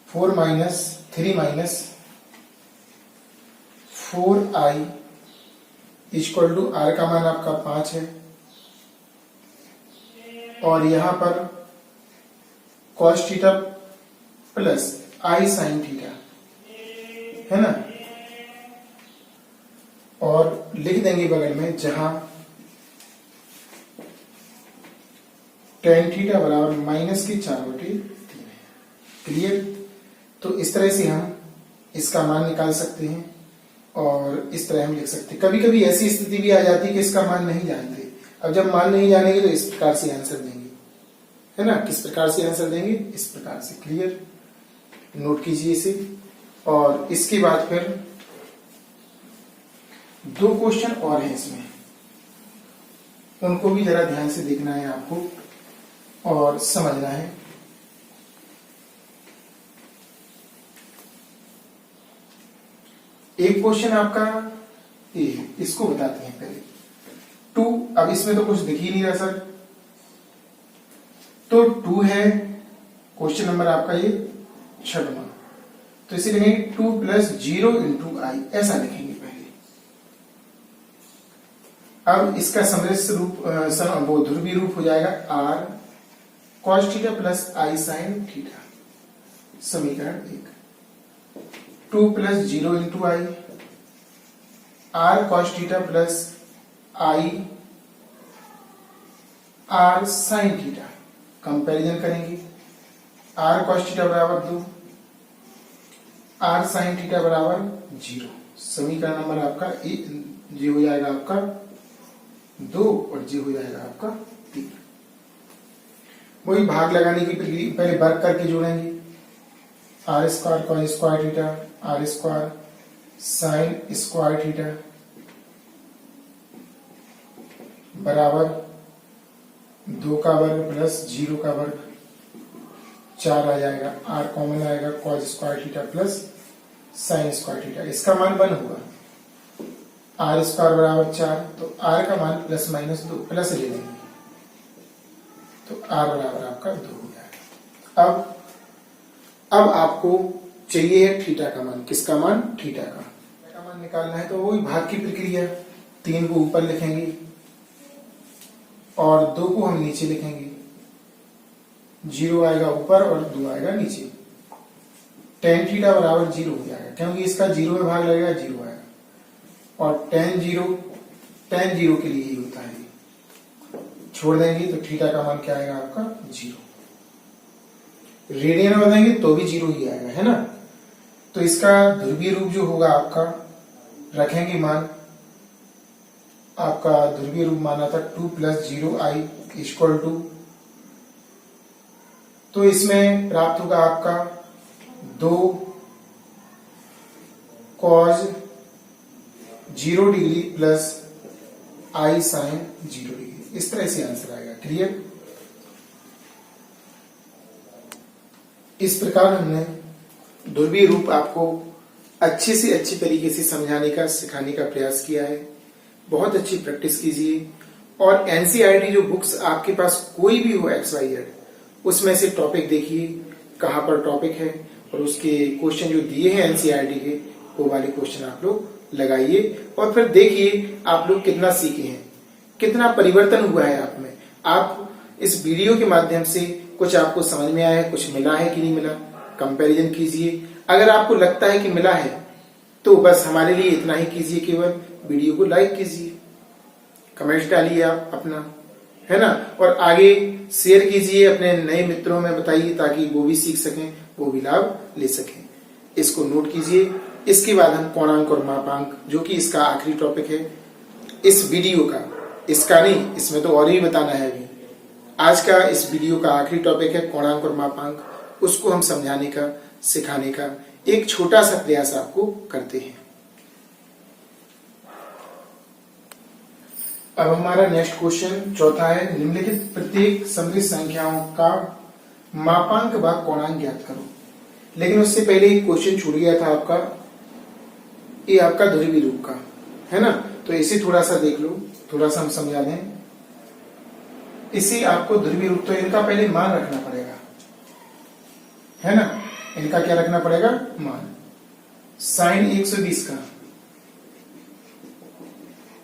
3 minus 4i equal to are का मान आपका 5 है और यहां पर cos theta plus I sine theta, है ना। और लिख देंगे बगल में जहां टेन थीटा बराबर माइनस की 4/3 है। क्लियर। तो इस तरह से हम इसका मान निकाल सकते हैं और इस तरह हम लिख सकते हैं। कभी कभी ऐसी स्थिति भी आ जाती है कि इसका मान नहीं जानते। अब जब मान नहीं जानेंगे तो इस प्रकार से आंसर देंगे, है ना। किस प्रकार से आंसर देंगे? इस प्रकार से। क्लियर, नोट कीजिए इसे। और इसके बाद फिर 2 क्वेश्चन और हैं इसमें, उनको भी जरा ध्यान से देखना है आपको और समझना है। एक क्वेश्चन आपका ये है, इसको बताते हैं पहले। 2, अब इसमें तो कुछ दिख ही नहीं रहा सर, तो 2 है क्वेश्चन नंबर आपका ये 6वां। तो इसे लिखेंगे 2 प्लस 0 इंटू आई, ऐसा लिखेंगे पहले। अब इसका समृद्ध रूप वो ध्रुवीय रूप हो जाएगा R cos theta plus I sine theta, समीकरण 1। 2 plus 0 into I, R cos theta plus I R sine theta, comparison करेंगे। आर कॉस थीटा बराबर 2, आर साइन थीटा बराबर 0। समीकरण नंबर आपका जी हो जाएगा आपका 2 और जी हो जाएगा आपका 3। वही भाग लगाने की प्रक्रिया, पहले वर्ग करके जोड़ेंगे। R square cos square theta R square sine square theta बराबर 2 का वर्ग प्लस 0 का वर्ग 4 आ जाएगा। आर कॉमन आएगा, cos square theta plus sine square theta. इसका मान 1 हुआ। आर स्क्वायर बराबर 4, तो आर का मान प्लस माइनस 2 प्लस ले लेंगे, तो आर बराबर आपका 2 हो जाएगा। अब आपको चाहिए है थीटा का मान। किसका मान? थीटा का मान निकालना है। तो वही भाग की प्रक्रिया, 3 को ऊपर लिखेंगे और 2 को हम नीचे लिखेंगे। 0 आएगा ऊपर और 2 आएगा नीचे। टेन थीटा बराबर 0 हो जाएगा क्योंकि इसका 0 में भाग लगेगा, 0 आएगा। और टेन जीरो के लिए ही होता है, छोड़ देंगे तो थीटा का मान क्या आएगा आपका? 0। रेडियन में बताएंगे तो भी 0 ही आएगा, है ना। तो इसका ध्रुवीय रूप जो होगा आपका, रखेंगे मान, आपका ध्रुवीय रूप माना था 2 प्लस 0i इक्वल टू, तो इसमें प्राप्त होगा आपका 2 cos 0 degree plus I sign 0 degree. इस तरह से आंसर आएगा। क्लियर। इस प्रकार हमने ध्रुवीय रूप आपको अच्छे से अच्छी तरीके से समझाने का, सिखाने का प्रयास किया है। बहुत अच्छी प्रैक्टिस कीजिए और एनसीईआरटी जो बुक्स आपके पास कोई भी हो XYZ, उसमें से टॉपिक देखिए कहाँ पर टॉपिक है और उसके क्वेश्चन जो दिए हैं एनसीईआरटी के वो वाले क्वेश्चन आप लोग लगाइए और फिर देखिए आप लोग कितना सीखे हैं, कितना परिवर्तन हुआ है आप में। आप इस वीडियो के माध्यम से कुछ आपको समझ में आया है, कुछ मिला है कि नहीं मिला, कंपैरिजन कीजिए। अगर आपको लगता है कि मिला है तो बस हमारे लिए इतना ही कीजिए, केवल वीडियो को लाइक कीजिए, कमेंट्स डालिए आप अपना, है ना, और आगे शेयर कीजिए, अपने नए मित्रों में बताइए ताकि वो भी सीख सकें, वो भी लाभ ले सकें। इसको नोट कीजिए। इसके बाद हम कोणांक और मापांक, जो कि इसका आखिरी टॉपिक है इस वीडियो का, इसका नहीं, इसमें तो और ही बताना है अभी। आज का इस वीडियो का आखिरी टॉपिक है कोणांक और मापांक, उसको हम समझाने का, सिखाने का एक छोटा सा प्रयास आपको करते हैं। अब हमारा नेक्स्ट क्वेश्चन चौथा है, निम्नलिखित प्रत्येक सममित संख्याओं का मापांक व कोणांक ज्ञात करो। लेकिन उससे पहले एक क्वेश्चन छूट गया था आपका, ये आपका ध्रुवीय रूप का है ना, तो इसे थोड़ा सा देख लो, थोड़ा सा हम समझा दें। इसे आपको ध्रुवीय रूप, तो इनका पहले मान रखना पड़ेगा, है ना, इनका क्या रखना पड़ेगा, मान। साइन 120 का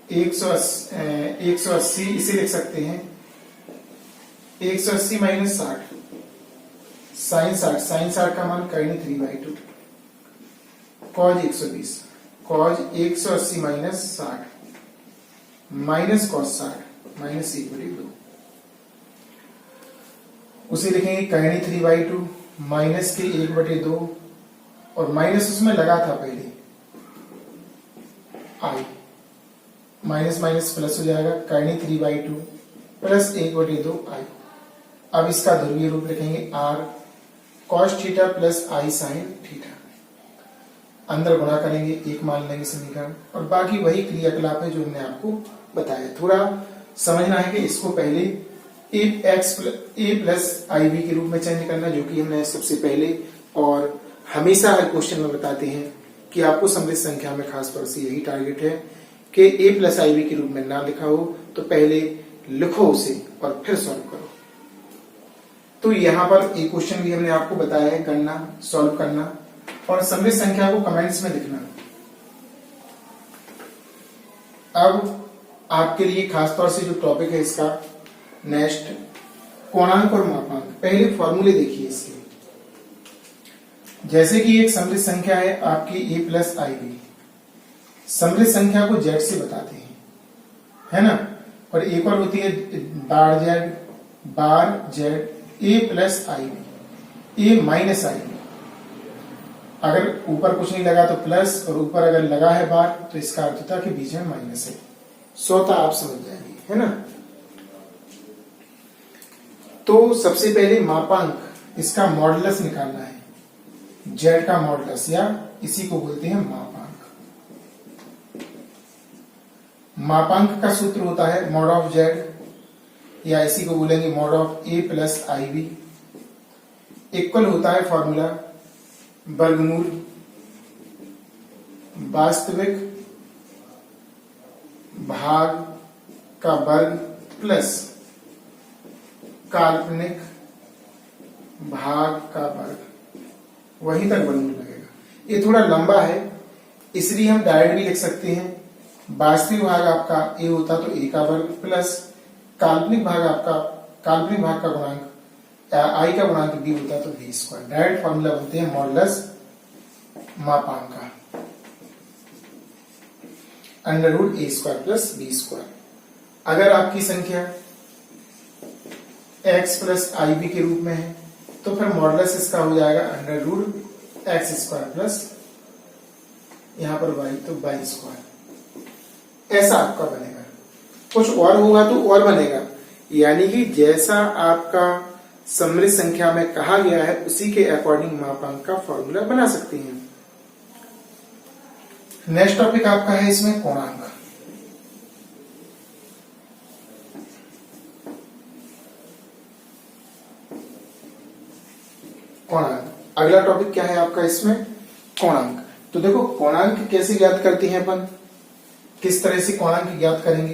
180 इसे लिख सकते हैं 180 माइनस 60, साइन 60 का मान Karni 3/2, cause 120, cause 180 minus 60 minus cos 60 minus 1/2, उसे लिखेंगे कर्णी 3/2 माइनस के 1/2 और माइनस उसमें लगा था पहले आई, माइनस माइनस प्लस हो जाएगा, कर्णी 3/2 प्लस 1/2 आई। अब इसका ध्रुवीय रूप लिखेंगे R cos theta plus I sine theta, अंदर गुणा करेंगे, एक मान लेंगे समीकरण, और बाकी वही क्रियाकलाप है जो हमने आपको बताया। थोड़ा समझना है कि इसको पहले ए प्लस आई बी के रूप में चेंज करना, जो कि हमने सबसे पहले और हमेशा हर क्वेश्चन में बताते हैं कि आपको सममित संख्या में खास तौर से यही टारगेट है कि ए प्लस आई बी के रूप में ना लिखा हो तो पहले लिखो उसे और फिर सॉल्व करो। तो यहाँ पर एक क्वेश्चन भी हमने आपको बताया है करना, सॉल्व करना, और सममित संख्या को कमेंट्स में लिखना। अब आपके लिए खास तौर से जो टॉपिक है इसका नेक्स्ट, कोणांक और मापांक। पहले फॉर्मूले देखिए इसके, जैसे कि एक सममित संख्या है आपकी ए प्लस आई बी, सममित संख्या को जेड से बताते हैं, है ना, और एक और होती है bar Z A plus I B, A minus I B. अगर ऊपर कुछ नहीं लगा तो प्लस, और ऊपर अगर लगा है बार तो इसका अर्थ होता है कि बीच में माइनस है। स्वतः आप समझ जाएंगे, है ना। तो सबसे पहले मापांक, इसका मॉडुलस निकालना है, जेड का मॉडुलस, या इसी को बोलते हैं मापांक। मापांक का सूत्र होता है मॉड ऑफ जेड, या इसी को बोलेंगे mod of A plus I B, equal होता है फॉर्मूला वर्गमूल वास्तविक भाग का वर्ग प्लस काल्पनिक भाग का वर्ग, वहीं तक वर्गमूल लगेगा। ये थोड़ा लंबा है इसलिए हम डायरेक्ट भी लिख सकते हैं, वास्तविक भाग आपका ए होता तो ए का वर्ग प्लस काल्पनिक भाग का गुणांक आई का गुणांक बी होता तो बी स्क्वायर। डायरेक्ट फॉर्मूला बोलते हैं मॉडुलस मापांक का, √a² प्लस बी स्क्वायर। अगर आपकी संख्या x प्लस आई बी के रूप में है तो फिर मॉडुलस इसका हो जाएगा √x² प्लस यहां पर y तो y²। ऐसा आपका बनेगा, कुछ और होगा तो और बनेगा, यानी कि जैसा आपका सममित संख्या में कहा गया है उसी के अकॉर्डिंग मापांक का फॉर्मूला बना सकते हैं। नेक्स्ट टॉपिक आपका है इसमें कोणांक। कोणांक अगला टॉपिक क्या है आपका इसमें, कोणांक। तो देखो कोणांक कैसे ज्ञात करते हैं अपन, किस तरह से कोणांक ज्ञात करेंगे।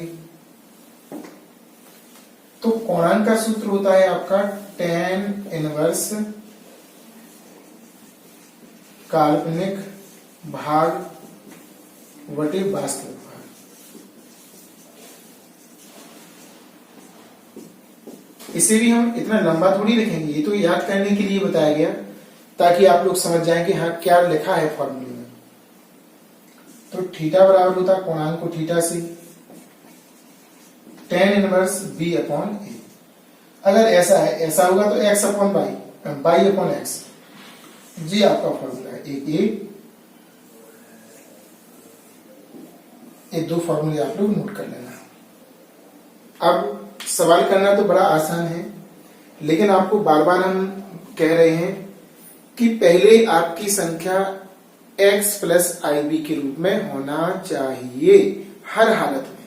तो कोणांक का सूत्र होता है आपका tan इनवर्स काल्पनिक भाग बटे वास्तविक भाग। इसे भी हम इतना लंबा थोड़ी लिखेंगे, ये तो याद करने के लिए बताया गया ताकि आप लोग समझ जाएं कि हाँ क्या लिखा है फॉर्मूले में। तो थीटा बराबर होता है कोणांक को थीटा से tan inverse b upon a। अगर ऐसा है, ऐसा होगा तो x upon by upon x, जी आपका फॉर्मूला है। एक ये दो फॉर्मूले आप लोग नोट कर लेना। अब सवाल करना तो बड़ा आसान है, लेकिन आपको बार बार हम कह रहे हैं कि पहले आपकी संख्या x प्लस IB के रूप में होना चाहिए हर हालत में।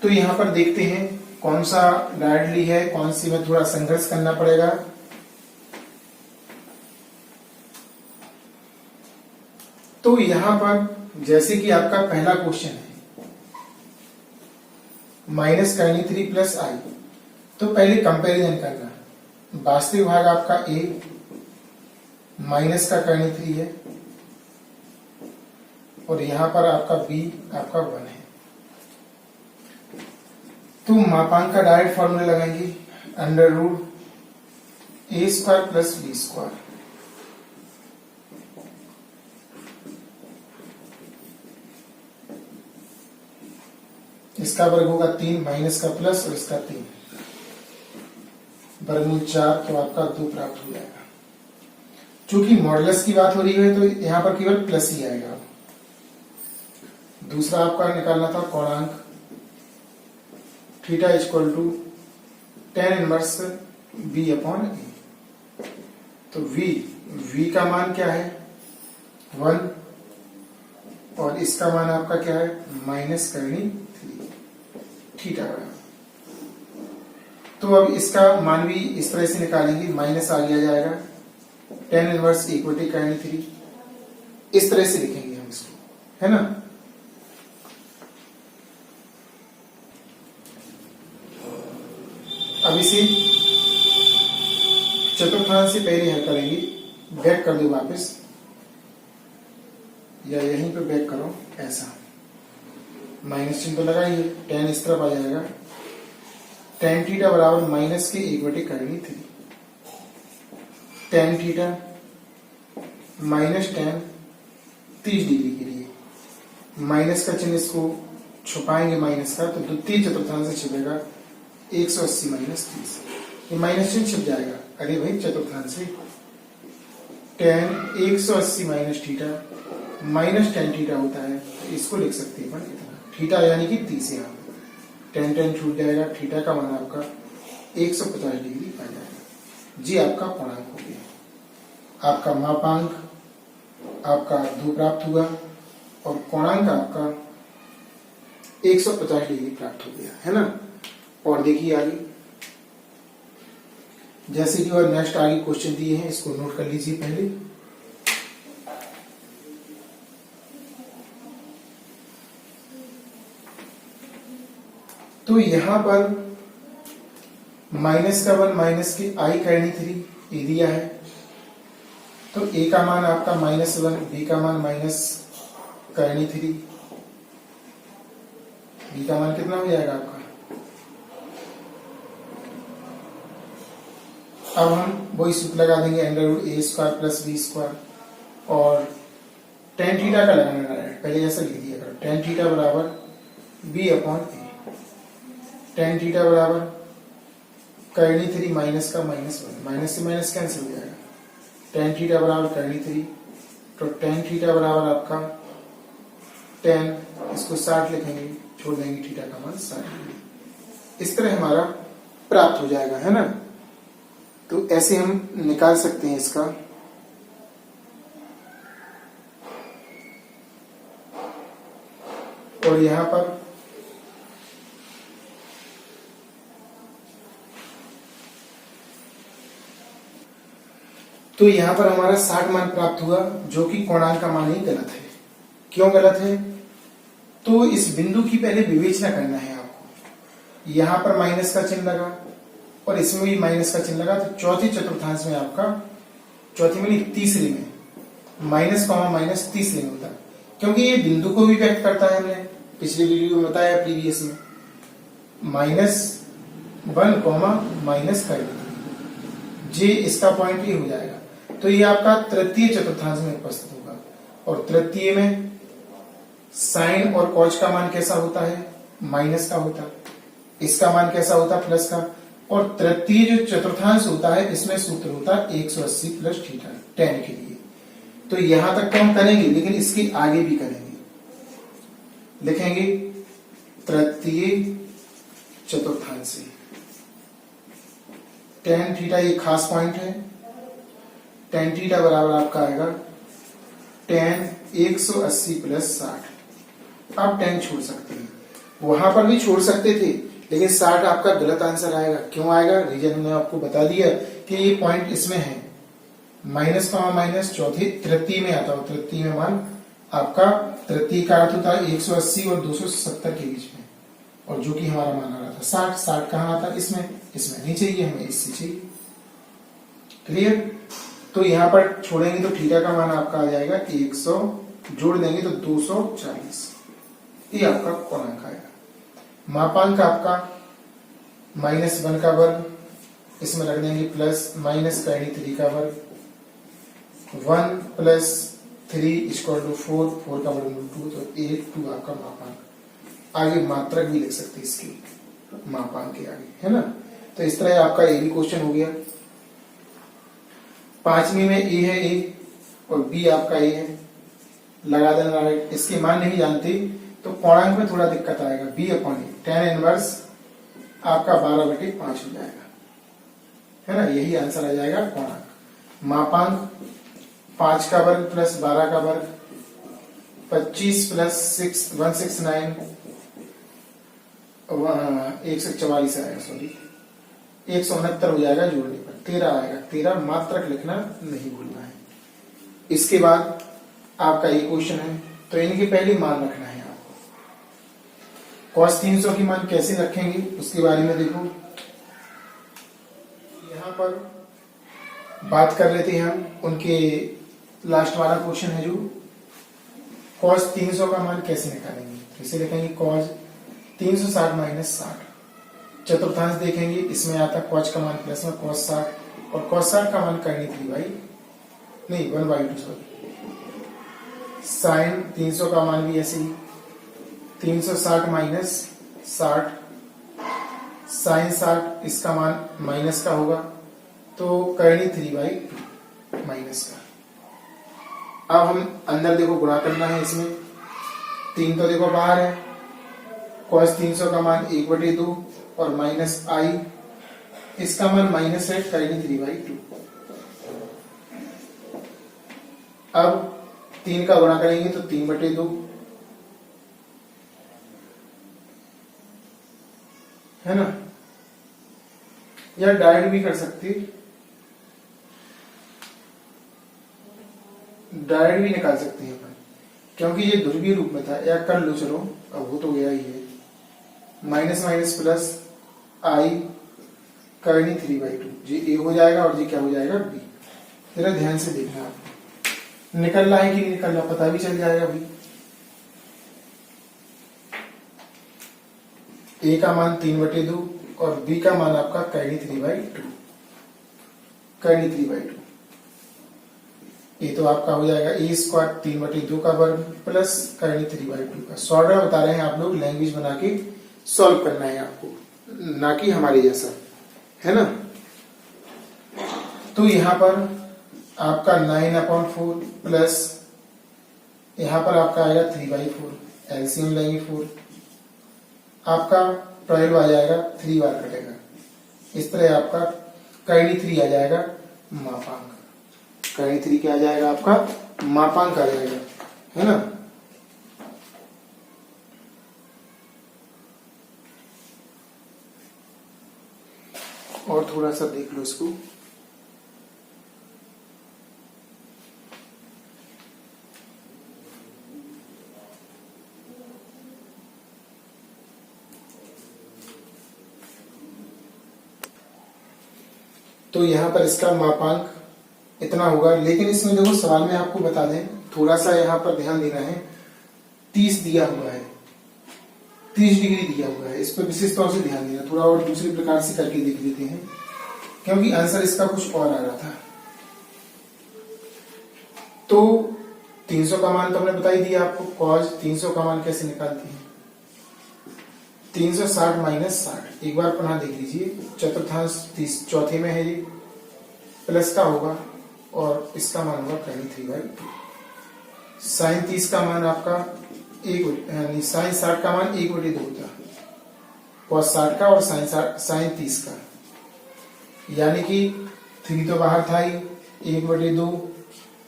तो यहां पर देखते हैं कौन सा डायरेक्टली है, कौन सी में थोड़ा संघर्ष करना पड़ेगा। तो यहां पर जैसे कि आपका पहला क्वेश्चन है माइनस करनी 3 प्लस आई, तो पहले कंपैरिजन करना। वास्तविक भाग आपका a माइनस का करनी 3 है और यहां पर आपका b आपका 1 है। तो मापांक का डायरेक्ट फॉर्मूला लगाएंगे, under root a square plus b square. इसका वर्ग होगा 3, माइनस का प्लस और इसका 3, वर्गमूल 4, तो आपका 2 प्राप्त हो जाएगा। चूंकि मॉडुलस की बात हो रही है तो यहां पर केवल प्लस ही आएगा। दूसरा आपका निकालना था कोणांक theta equal to tan inverse b upon a। तो v का मान क्या है 1 और इसका मान आपका क्या है माइनस करनी 3 थीटा बराबर। तो अब इसका मान भी इस तरह से निकालेंगे, माइनस आ गया जाएगा tan इनवर्स 1 बटे करनी 3, इस तरह से लिखेंगे हम इसको, है ना। अब इसे चतुर्थांश से पहले हल करेंगे। बैक कर दो वापस, या यहीं पे बैक करो, ऐसा माइनस चिन्ह तो लगाइए, tan इस तरफ आ जाएगा, tan थीटा बराबर माइनस के 1 बटे करनी 3, tan theta minus tan 30 degree के लिए माइनस का चिन्ह इसको छुपाएंगे माइनस का, तो द्वितीय चतुर्थांश से छिपेगा 180 माइनस 30, ये माइनस चिन्ह छिप जाएगा। अरे भाई चतुर्थांश से tan 180 minus theta minus tan theta होता है, तो इसको लिख सकते हैं इतना थीटा यानी कि 30, यहाँ tan tan छूट जाएगा, थीटा का मान आपका 150 डिग्री आ जाएगा। जी आपका कोणांक हो गया, आपका मापांक आपका 2 प्राप्त हुआ और कोणांक आपका 150 डिग्री प्राप्त हो गया, है ना। और देखिए आगे, जैसे कि और नेक्स्ट आगे क्वेश्चन दिए हैं, इसको नोट कर लीजिए पहले। तो यहां पर माइनस का 1 माइनस की आई करनी 3 ये दिया है, तो a का मान आपका -1, b का मान माइनस करनी 3, b का मान कितना हो जाएगा आपका। अब हम वही सूत्र लगा देंगे, under root a square plus b square, और tan थीटा का लगाना है, पहले ऐसा लिख दिया करो, tan थीटा बराबर b upon a, tan theta बराबर करनी 3 माइनस का -1, माइनस से माइनस कैंसिल हो जाएगा, tan थीटा बराबर करनी 3, तो tan थीटा बराबर आपका tan, इसको 60 लिखेंगे, छोड़ देंगे थीटा का मान 60 डिग्री, इस तरह हमारा प्राप्त हो जाएगा, है ना। तो ऐसे हम निकाल सकते हैं इसका। और यहां पर तो यहां पर हमारा 60 मान प्राप्त हुआ, जो कि कोणांक का मान ही गलत है। क्यों गलत है? तो इस बिंदु की पहले विवेचना करना है आपको। यहां पर माइनस का चिन्ह लगा और इसमें भी माइनस का चिन्ह लगा, तो चौथी चतुर्थांश में आपका, चौथी में तीसरी में माइनस कॉमा माइनस तीसरे में होता है, क्योंकि ये बिंदु को भी व्यक्त करता है। हमने पिछले वीडियो में बताया, प्रीवियस में, -1 कॉमा माइनस कर जे इसका पॉइंट ये हो जाएगा। तो ये आपका तृतीय चतुर्थांश में उपस्थित होगा। और तृतीय में साइन और कॉज का मान कैसा होता है? माइनस का होता है। इसका मान कैसा होता है? प्लस का। और तृतीय जो चतुर्थांश होता है, इसमें सूत्र होता है 180 प्लस थीटा, tan के लिए। तो यहां तक तो हम करेंगे, लेकिन इसके आगे भी करेंगे। लिखेंगे तृतीय चतुर्थांशी tan थीटा, ये खास पॉइंट है। tan थीटा बराबर आपका आएगा tan 180 प्लस 60। आप tan छोड़ सकते हैं, वहां पर भी छोड़ सकते थे, लेकिन 60 आपका गलत आंसर आएगा। क्यों आएगा? रीजन मैंने आपको बता दिया कि ये पॉइंट इसमें है, माइनस का माइनस चौथी तृतीय में आता हो। तृतीय में मान आपका, तृतीय का अर्थ होता है 180 और 270 के बीच में, और जो कि हमारा मान आ रहा था 60। 60 कहाँ आता है? इसमें नहीं चाहिए हमें, इससे चाहिए। क्लियर? तो यहां पर छोड़ेंगे तो थीटा का मान आपका आ जाएगा 100, जोड़ देंगे तो 240। ये आपका कोणांक आएगा। मापांक आपका -1 का वर्ग, इसमें रख देंगे प्लस, माइनस का 3 का वर्ग, 1 प्लस 3 इक्वल टू 4, 4 का वर्गमूल 2, तो 82 आपका मापांक। आगे मात्रक भी लिख सकते हैं इसके मापांक के आगे, है ना। तो इस तरह आपका ए भी क्वेश्चन हो गया। पांचवी में ए है ए और बी आपका ए है, लगा देना राइट। इसके मान नहीं जानते तो कोणांक में थोड़ा दिक्कत आएगा। बी अपॉन ए, tan इनवर्स आपका 12/5 हो जाएगा, है ना। यही आंसर आ जाएगा कोणांक। मापांक 5 का वर्ग प्लस 12 का वर्ग, 25 प्लस 6 169, 144 आएगा, सॉरी 169 हो जाएगा जोड़ने पर, 13 आएगा। 13 मात्रक लिखना नहीं भूलना है। इसके बाद आपका ये क्वेश्चन है, तो इनके पहले मान रखना है आपको। cos 300 की मान कैसे रखेंगे उसके बारे में देखो। यहां पर बात कर लेते हैं हम, उनके लास्ट वाला क्वेश्चन है जो cos 300 का मान कैसे निकालेंगे। कैसे लिखेंगे? cos 360 minus 60। चतुर्थांश देखेंगे, इसमें आता cos का मान प्लस में cos 60, और cos 60 का मान करनी 1/2, सॉरी। साइन 300 का मान भी ऐसे ही, 360 माइनस 60, साइन 60, इसका मान माइनस का होगा, तो करनी 3/2 माइनस का। अब हम अंदर देखो गुणा करना है इसमें, 3 तो देखो बाहर है, cos 300 का मान 1/2 और माइनस आई, इसका मान माइनस है, करनी 3/2। अब 3 का गुणा करेंगे तो 3/2, है ना। या डायरेक्ट भी कर सकते, डायरेक्ट भी निकाल सकते हैं अपन, क्योंकि ये ध्रुवीय रूप में था। या कर लो, चलो अब वो तो गया ही है, माइनस माइनस प्लस आई करनी 3/2, जी ए हो जाएगा और जी क्या हो जाएगा? बी। जरा ध्यान से देखना, आप निकल रहा है कि नहीं निकल रहा पता भी चल जाएगा अभी। ए का मान 3/2 और बी का मान आपका करनी 3/2, करनी 3/2। ये तो आपका हो जाएगा ए स्क्वायर 3/2 का वर्ग प्लस करनी 3/2 का। सॉल्व बता रहे हैं आप लोग, लैंग्वेज बना के सॉल्व करना है आपको, ना कि हमारे जैसा, है ना। तो यहां पर आपका 9/4 प्लस यहां पर आपका आएगा 3/4, एलसीएम लेंगे 4, आपका 12 आ जाएगा, 3 बार कटेगा। इस तरह आपका करनी 3 आ जाएगा मापांक। करनी 3 क्या आ जाएगा? आपका मापांक आ जाएगा, है ना। और थोड़ा सा देख लो इसको। तो यहाँ पर इसका मापांक इतना होगा। लेकिन इसमें देखो सवाल में आपको बता दें, थोड़ा सा यहाँ पर ध्यान देना है, 30 दिया हुआ है, 30 डिग्री दिया हुआ है, इस पर विशेष तौर से ध्यान देना। थोड़ा और दूसरी प्रकार से करके देख लेते हैं, क्योंकि आंसर इसका कुछ और आ रहा था। तो 300 का मान तो हमने बता ही दिया आपको। कॉज 300 का मान कैसे निकालते हैं? 360 माइनस 60। एक बार पुनः देख लीजिए, चतुर्थांश 30 चौथे में है, ये प्लस का होगा और इसका मान होगा 3/2। साइन 30 का मान आपका साइन 60 का मान 1/2 होता, कॉस 60 का और साइन 30 का, यानी कि 3 तो बाहर था ही, 1/2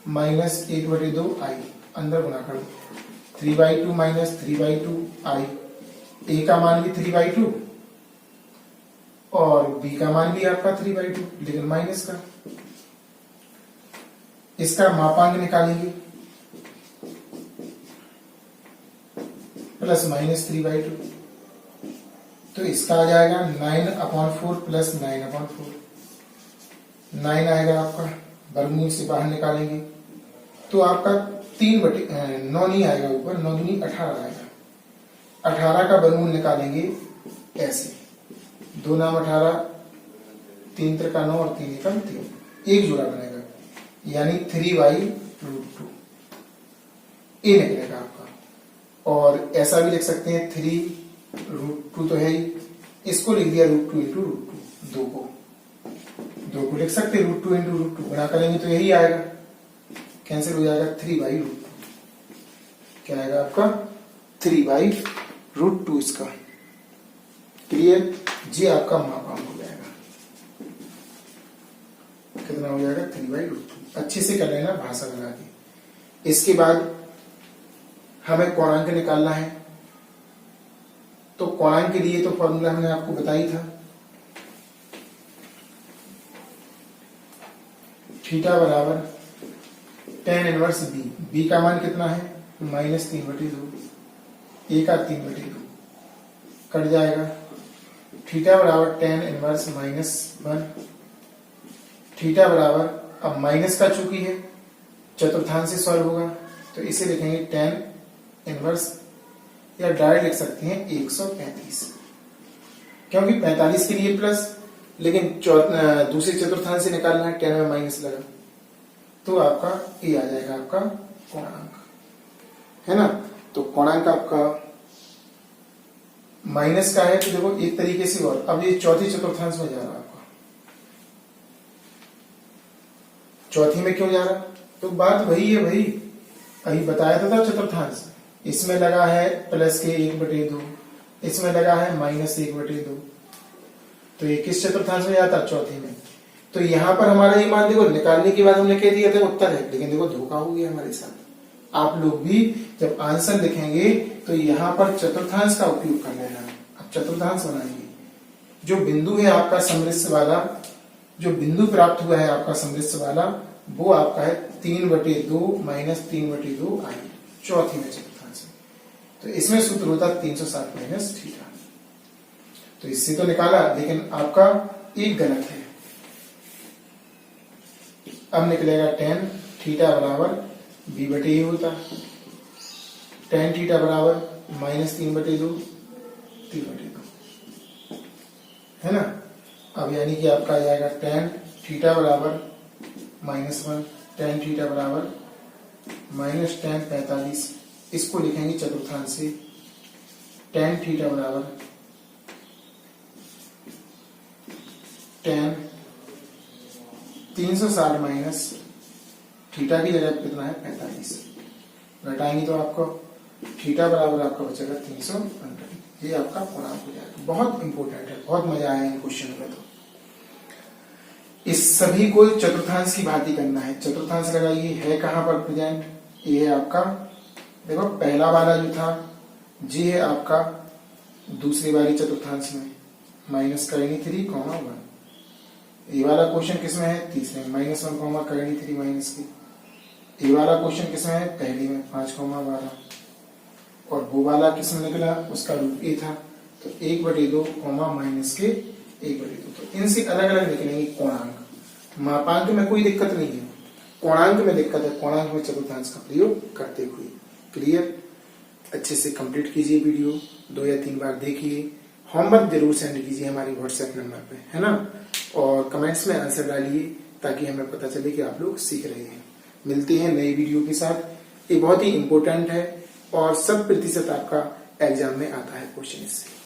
माइनस 1/2 आई, अंदर गुना कर दो, 3/2 माइनस 3/2 आई। ए का मान भी 3/2 और बी का मान भी आपका 3/2, लेकिन माइनस का। इसका मापांक निकालेंगे, प्लस माइनस 3/2, तो इसका आ जाएगा 9/4 प्लस 9/4। 9 आएगा आपका, वर्गमूल से बाहर निकालेंगे तो आपका 3/9 नहीं आएगा ऊपर, 9 दूनी 18 आएगा। 18 का वर्गमूल निकालेंगे ऐसे, 2 नाम 18, 3 त्रिका 9 और 3 एकम 3, एक जोड़ा बनेगा, यानी 3/√2 ए निकलेगा आपका। और ऐसा भी लिख सकते हैं 3√2 तो है ही, इसको लिख दिया √2 × √2, 2 को लिख सकते हैं √2 × √2, गुणा करेंगे तो यही आएगा, कैंसिल हो जाएगा 3/√2। क्या आएगा आपका? 3/√2 इसका। क्लियर जी? आपका मापांक हो जाएगा, कितना हो जाएगा? 3/√2। अच्छे से कर लेना भाषा लगा के। इसके बाद हमें कोणांक निकालना है, तो कोणांक के लिए तो फॉर्मूला हमने आपको बताई था, थीटा बराबर tan इनवर्स बी। बी का मान कितना है? -3/2, ए का 3/2 कट जाएगा। थीटा बराबर tan इनवर्स -1। थीटा बराबर, अब माइनस का चूंकि है चतुर्थांश से सॉल्व होगा, तो इसे लिखेंगे tan इनवर्स, या डायरेक्ट लिख सकते हैं 135, क्योंकि 45 के लिए प्लस, लेकिन दूसरे चतुर्थांश से निकालना है, tan में माइनस लगा, तो आपका ये आ जाएगा आपका कोणांक, है ना। तो कोणांक आपका माइनस का है, तो देखो एक तरीके से, और अब ये चौथी चतुर्थांश में जा रहा है आपका। चौथी में क्यों जा रहा? तो बात वही है भाई, अभी बताया था चतुर्थांश, इसमें लगा है प्लस के 1/2, इसमें लगा है -1/2, तो ये किस चतुर्थांश में जाता? चौथी में। तो यहां पर हमारा ये मान देखो, निकालने के बाद हमने कह दिया था उत्तर है, लेकिन देखो धोखा हो गया हमारे साथ। आप लोग भी जब आंसर लिखेंगे तो यहां पर चतुर्थांश का उपयोग कर लेना। अब चतुर्थांश बनाएंगे, जो बिंदु है आपका समृद्ध वाला, जो बिंदु प्राप्त हुआ है आपका समृद्ध वाला, वो आपका है 3/2 माइनस 3/2 आई, चौथी में चतुर्थांश। तो इसमें सूत्र होता है 360 माइनस थीटा। तो इससे तो निकाला, लेकिन आपका एक गलत है। अब निकलेगा tan थीटा बराबर b/a होता, tan थीटा बराबर -3/2, 3/2, है ना। अब यानी कि आपका आ जाएगा tan थीटा बराबर -1, tan थीटा बराबर -tan 45, इसको लिखेंगे चतुर्थांश से, tan थीटा बराबर tan 360 माइनस थीटा की जगह कितना है? 45, घटाएंगे तो आपको थीटा बराबर आपका बचेगा 359। ये आपका कोणांक हो जाएगा। बहुत इंपॉर्टेंट है, बहुत मजा आया इन क्वेश्चन में। तो इस सभी को चतुर्थांश की भांति करना है। चतुर्थांश लगाइए, है कहां पर प्रेजेंट? ये है आपका, देखो पहला वाला जो था जी है आपका दूसरी वाली चतुर्थांश में, -3, 1। ये वाला क्वेश्चन किसमें है? तीसरे में, -1, -3 माइनस की। ये वाला क्वेश्चन किसमें है? पहली में, 5, 12। और वो वाला किसमें निकला? उसका रूप ए था, तो 1/2, माइनस के 1/2। तो इनसे अलग अलग निकलेंगे कोणांक। मापांक में कोई दिक्कत नहीं है, कोणांक में दिक्कत है, कोणांक में चतुर्थांश का प्रयोग करते हुए। क्लियर? अच्छे से कंप्लीट कीजिए वीडियो, 2 या 3 बार देखिए, होमवर्क जरूर सेंड कीजिए हमारे व्हाट्सएप नंबर पे, है ना, और कमेंट्स में आंसर डालिए ताकि हमें पता चले कि आप लोग सीख रहे हैं। मिलते हैं नई वीडियो के साथ। ये बहुत ही इंपॉर्टेंट है और 100% आपका एग्जाम में आता है क्वेश्चन इससे।